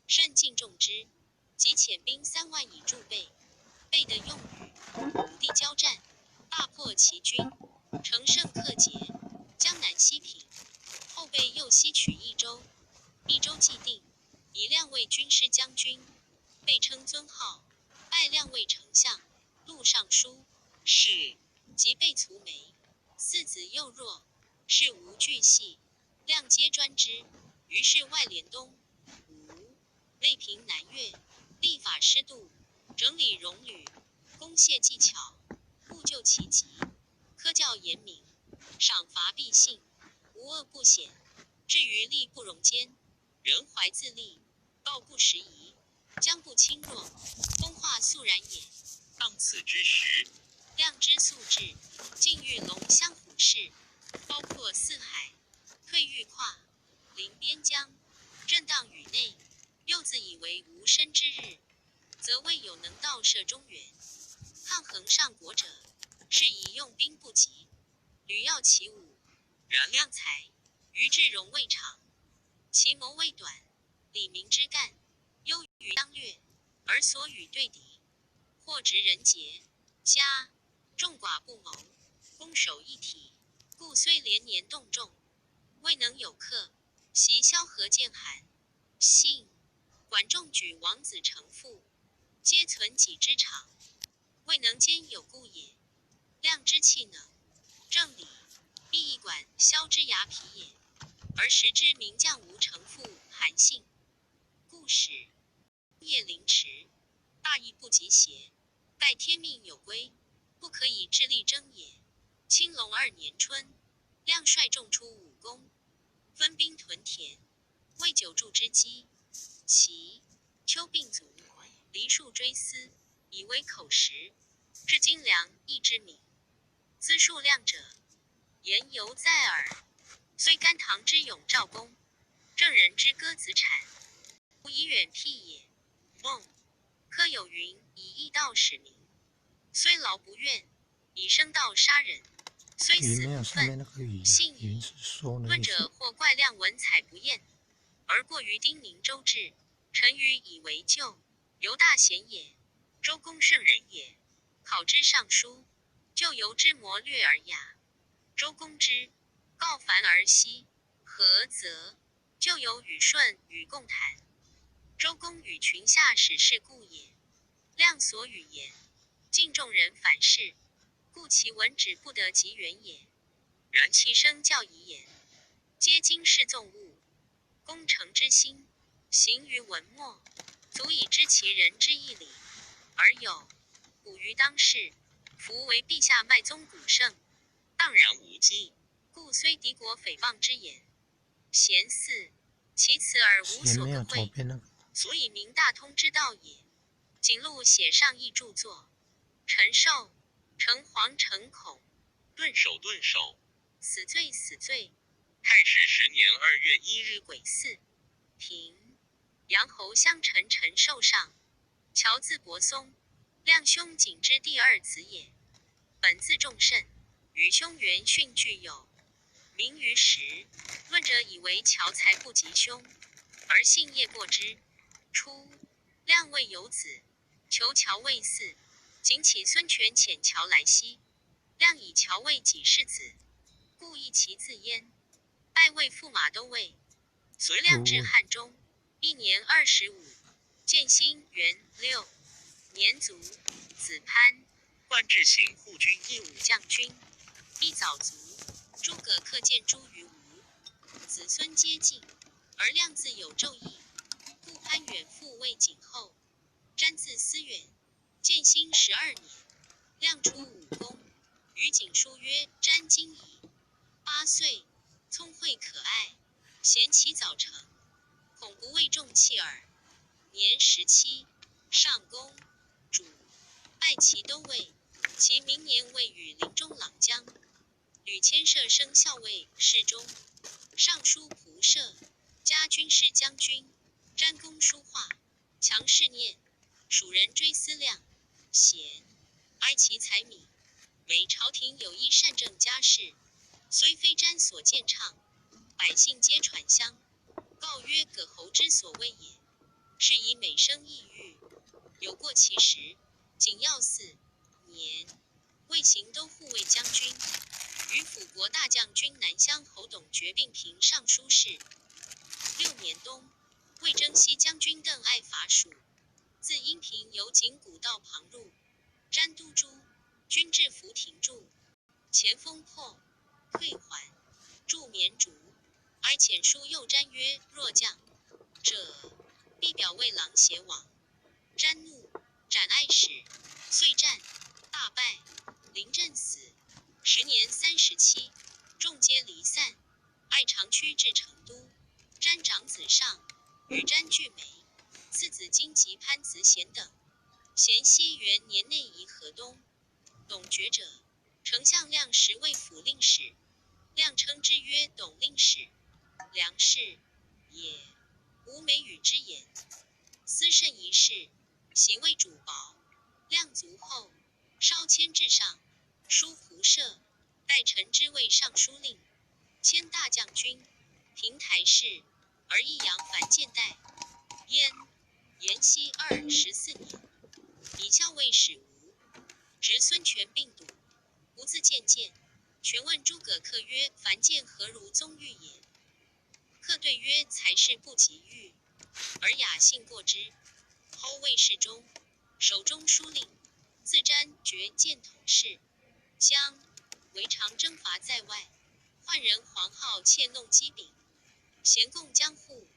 Speaker 2: 甚敬重之，即遣兵3万以助备。备得用语，武帝交战，大破其军，乘胜克捷，江南西平。后备又西取益州，益州既定，以亮为军师将军，被称尊号，拜亮为丞相、录尚书。
Speaker 1: 是
Speaker 2: 即被卒没。四子幼弱，事无巨细，量皆专之。于是外联东吴，内平南越，立法施度，整理戎旅，攻陷技巧，故救其急。科教严明，赏罚必信，无恶不显。至于力不容奸，人怀自立，道不拾遗，将不轻弱，风化肃然也。
Speaker 1: 当此之时，
Speaker 2: 量之素质，尽欲龙骧虎视，包括四海，退欲跨，临边疆，震荡宇内，又自以为无生之日，则未有能到涉中原，抗衡上国者，是以用兵不及，屡要其武，
Speaker 1: 然
Speaker 2: 量才，于智容未长，其谋未短，理明之干，优于当略，而所与对敌，或执人杰，家众寡不谋，攻守一体，故虽连年动众，未能有克。袭萧何见韩信、管仲举王子成父，皆存己之长，未能兼有故也。量之气能，正理，必亦管萧之牙皮也。而时之名将吴成父韩信，故使夜凌迟，大义不及邪，待天命有归，不可以致力争也。青龙2年春，量率众出武功，分兵屯田，为久助之机。其秋并卒，梨树追思，以为口实。至今良义之名，资数量者，言犹在耳。虽甘棠之永赵公，郑人之歌子产，无以远辟也。孟轲有云：以义道使民，虽劳不怨，以生道杀人，虽死不愤。信矣。论者或怪量文采不厌，而过于丁宁周至，臣愚以为旧。犹大贤也，周公圣人也。考之尚书，就由之谋略而雅。周公之告凡而息，何则？就由与舜与共谈。周公与群下使是故也。量所语言，敬众人反视，故其文旨不得及远也。然其声教遗言，皆经世纵物，功成之心，行于文墨，足以知其人之义理。而有古于当世，夫为陛下脉宗古圣，荡然无稽，故虽敌国诽谤之言，贤嗣其辞而无所可谓，所以明大通之道也。景禄写上议著作，陈寿、诚惶诚恐，
Speaker 1: 顿首顿首，
Speaker 2: 死罪死罪。
Speaker 1: 太史10年2月1日，
Speaker 2: 癸巳，平阳侯相陈陈寿上，乔字伯松，量兄景之第2子也。本字仲慎，与兄元训俱有，名于时。论者以为乔才不及兄，而信业过之。初，量未有子，求乔为嗣，景起孙权遣乔来西，量以乔为己世子，故异其字焉。拜为驸马都尉。随量至汉中，1年25，建兴元6年卒，子潘
Speaker 1: 冠至行护军
Speaker 2: 义武将军。一早卒，诸葛恪见诸于吴，子孙皆敬，而量自有骤义，故潘远父为景后。詹字思远，建兴12年，量出武功，与景书曰：詹今已8岁，聪慧可爱，贤其早成，恐不为重器耳。年17，上公主，拜其都尉。其明年位于临中郎将，吕谦射升校尉、侍中、尚书仆射，加军师将军，詹公书画，强士念。蜀人追思量，贤，哀其才敏，每朝廷有一善政家事，虽非詹所见倡，百姓皆传相，告曰葛侯之所谓也。是以每生抑郁，有过其时。景耀4年，魏行都护卫将军，与辅国大将军南乡侯董厥并平尚书事。6年冬，魏征西将军邓艾伐蜀，自阴平由景谷道旁入，詹都诸军至福亭住，前锋破，退还，驻绵竹。哀遣书右瞻曰：若将者，必表魏郎邪往。瞻怒，斩哀使，遂战，大败，临阵死。时年37，众皆离散。哀长驱至成都，瞻长子上，与瞻俱美，次子荆棘潘子贤等。咸熙元年内移河东。董厥者，丞相亮时为府令史，亮称之曰董令史。梁氏也，无美与之言。思甚一事，行为主薄。亮卒后，稍迁至上，书仆射，代臣之位尚书令，迁大将军，平台事，而益阳樊建代。延熙14年，以校尉使吴，执孙权并堵，吴自见谏。权问诸葛恪曰：樊建何如宗御也？恪对曰：才是不及御，而雅性过之。后魏世忠，守中书令，自瞻厥见统事，将为常征伐在外，宦人黄皓窃弄机柄，咸共江户，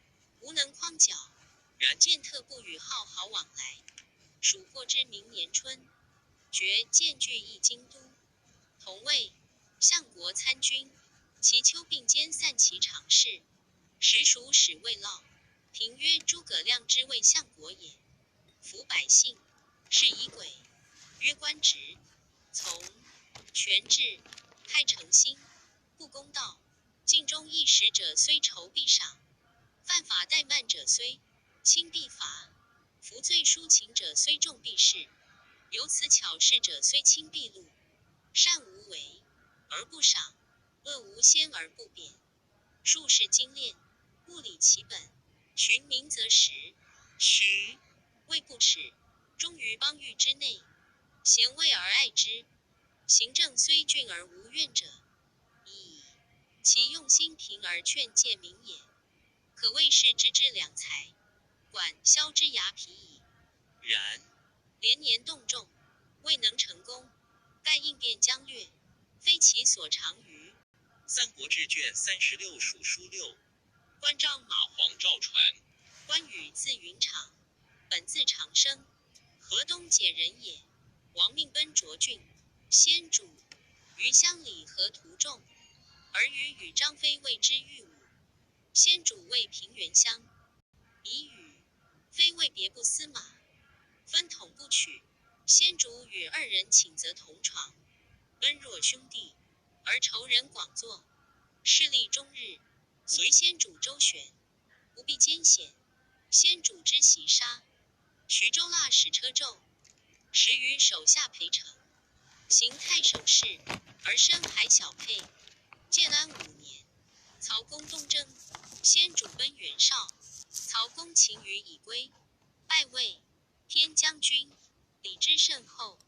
Speaker 2: 无能匡剿。然见特不与皓好往来。蜀过之明年春，厥渐据益京都，同谓相国参军，其丘并兼散骑常侍。时属使未落，评曰：诸葛亮之谓相国也。服百姓，是以鬼，曰官职，从权制，太诚心，不公道。尽忠义使者虽仇必赏，犯法怠慢者虽轻必罚，服罪抒情者虽重必释，有此巧事者虽轻必戮。善无为而不赏，恶无先而不贬。术士精炼，物理其本，循明则实，徐谓不耻，忠于邦域之内，贤位而爱之。行政虽峻而无怨者，以其用心平而劝诫民也，可谓是治之良才。管削之牙皮矣。然连年动众，未能成功，盖应变将略，非其所长于。
Speaker 1: 三国志卷36属书6。关张马黄赵传。
Speaker 2: 关羽字云长，本字长生，河东解人也。亡命奔涿郡，先主于乡里河途中，而余与张飞谓之御侮。先主谓平原乡，以与非谓别不司马，分统不取。先主与二人寝则同床，恩若兄弟，而仇人广作，势力终日。随先主周旋，不避艰险。先主之袭杀，徐州腊使车胄，时于手下陪城，行太守事，而身还小沛。建安5年，曹公东征，先主奔袁绍，曹公擒于以归，拜魏偏将军，礼之甚厚。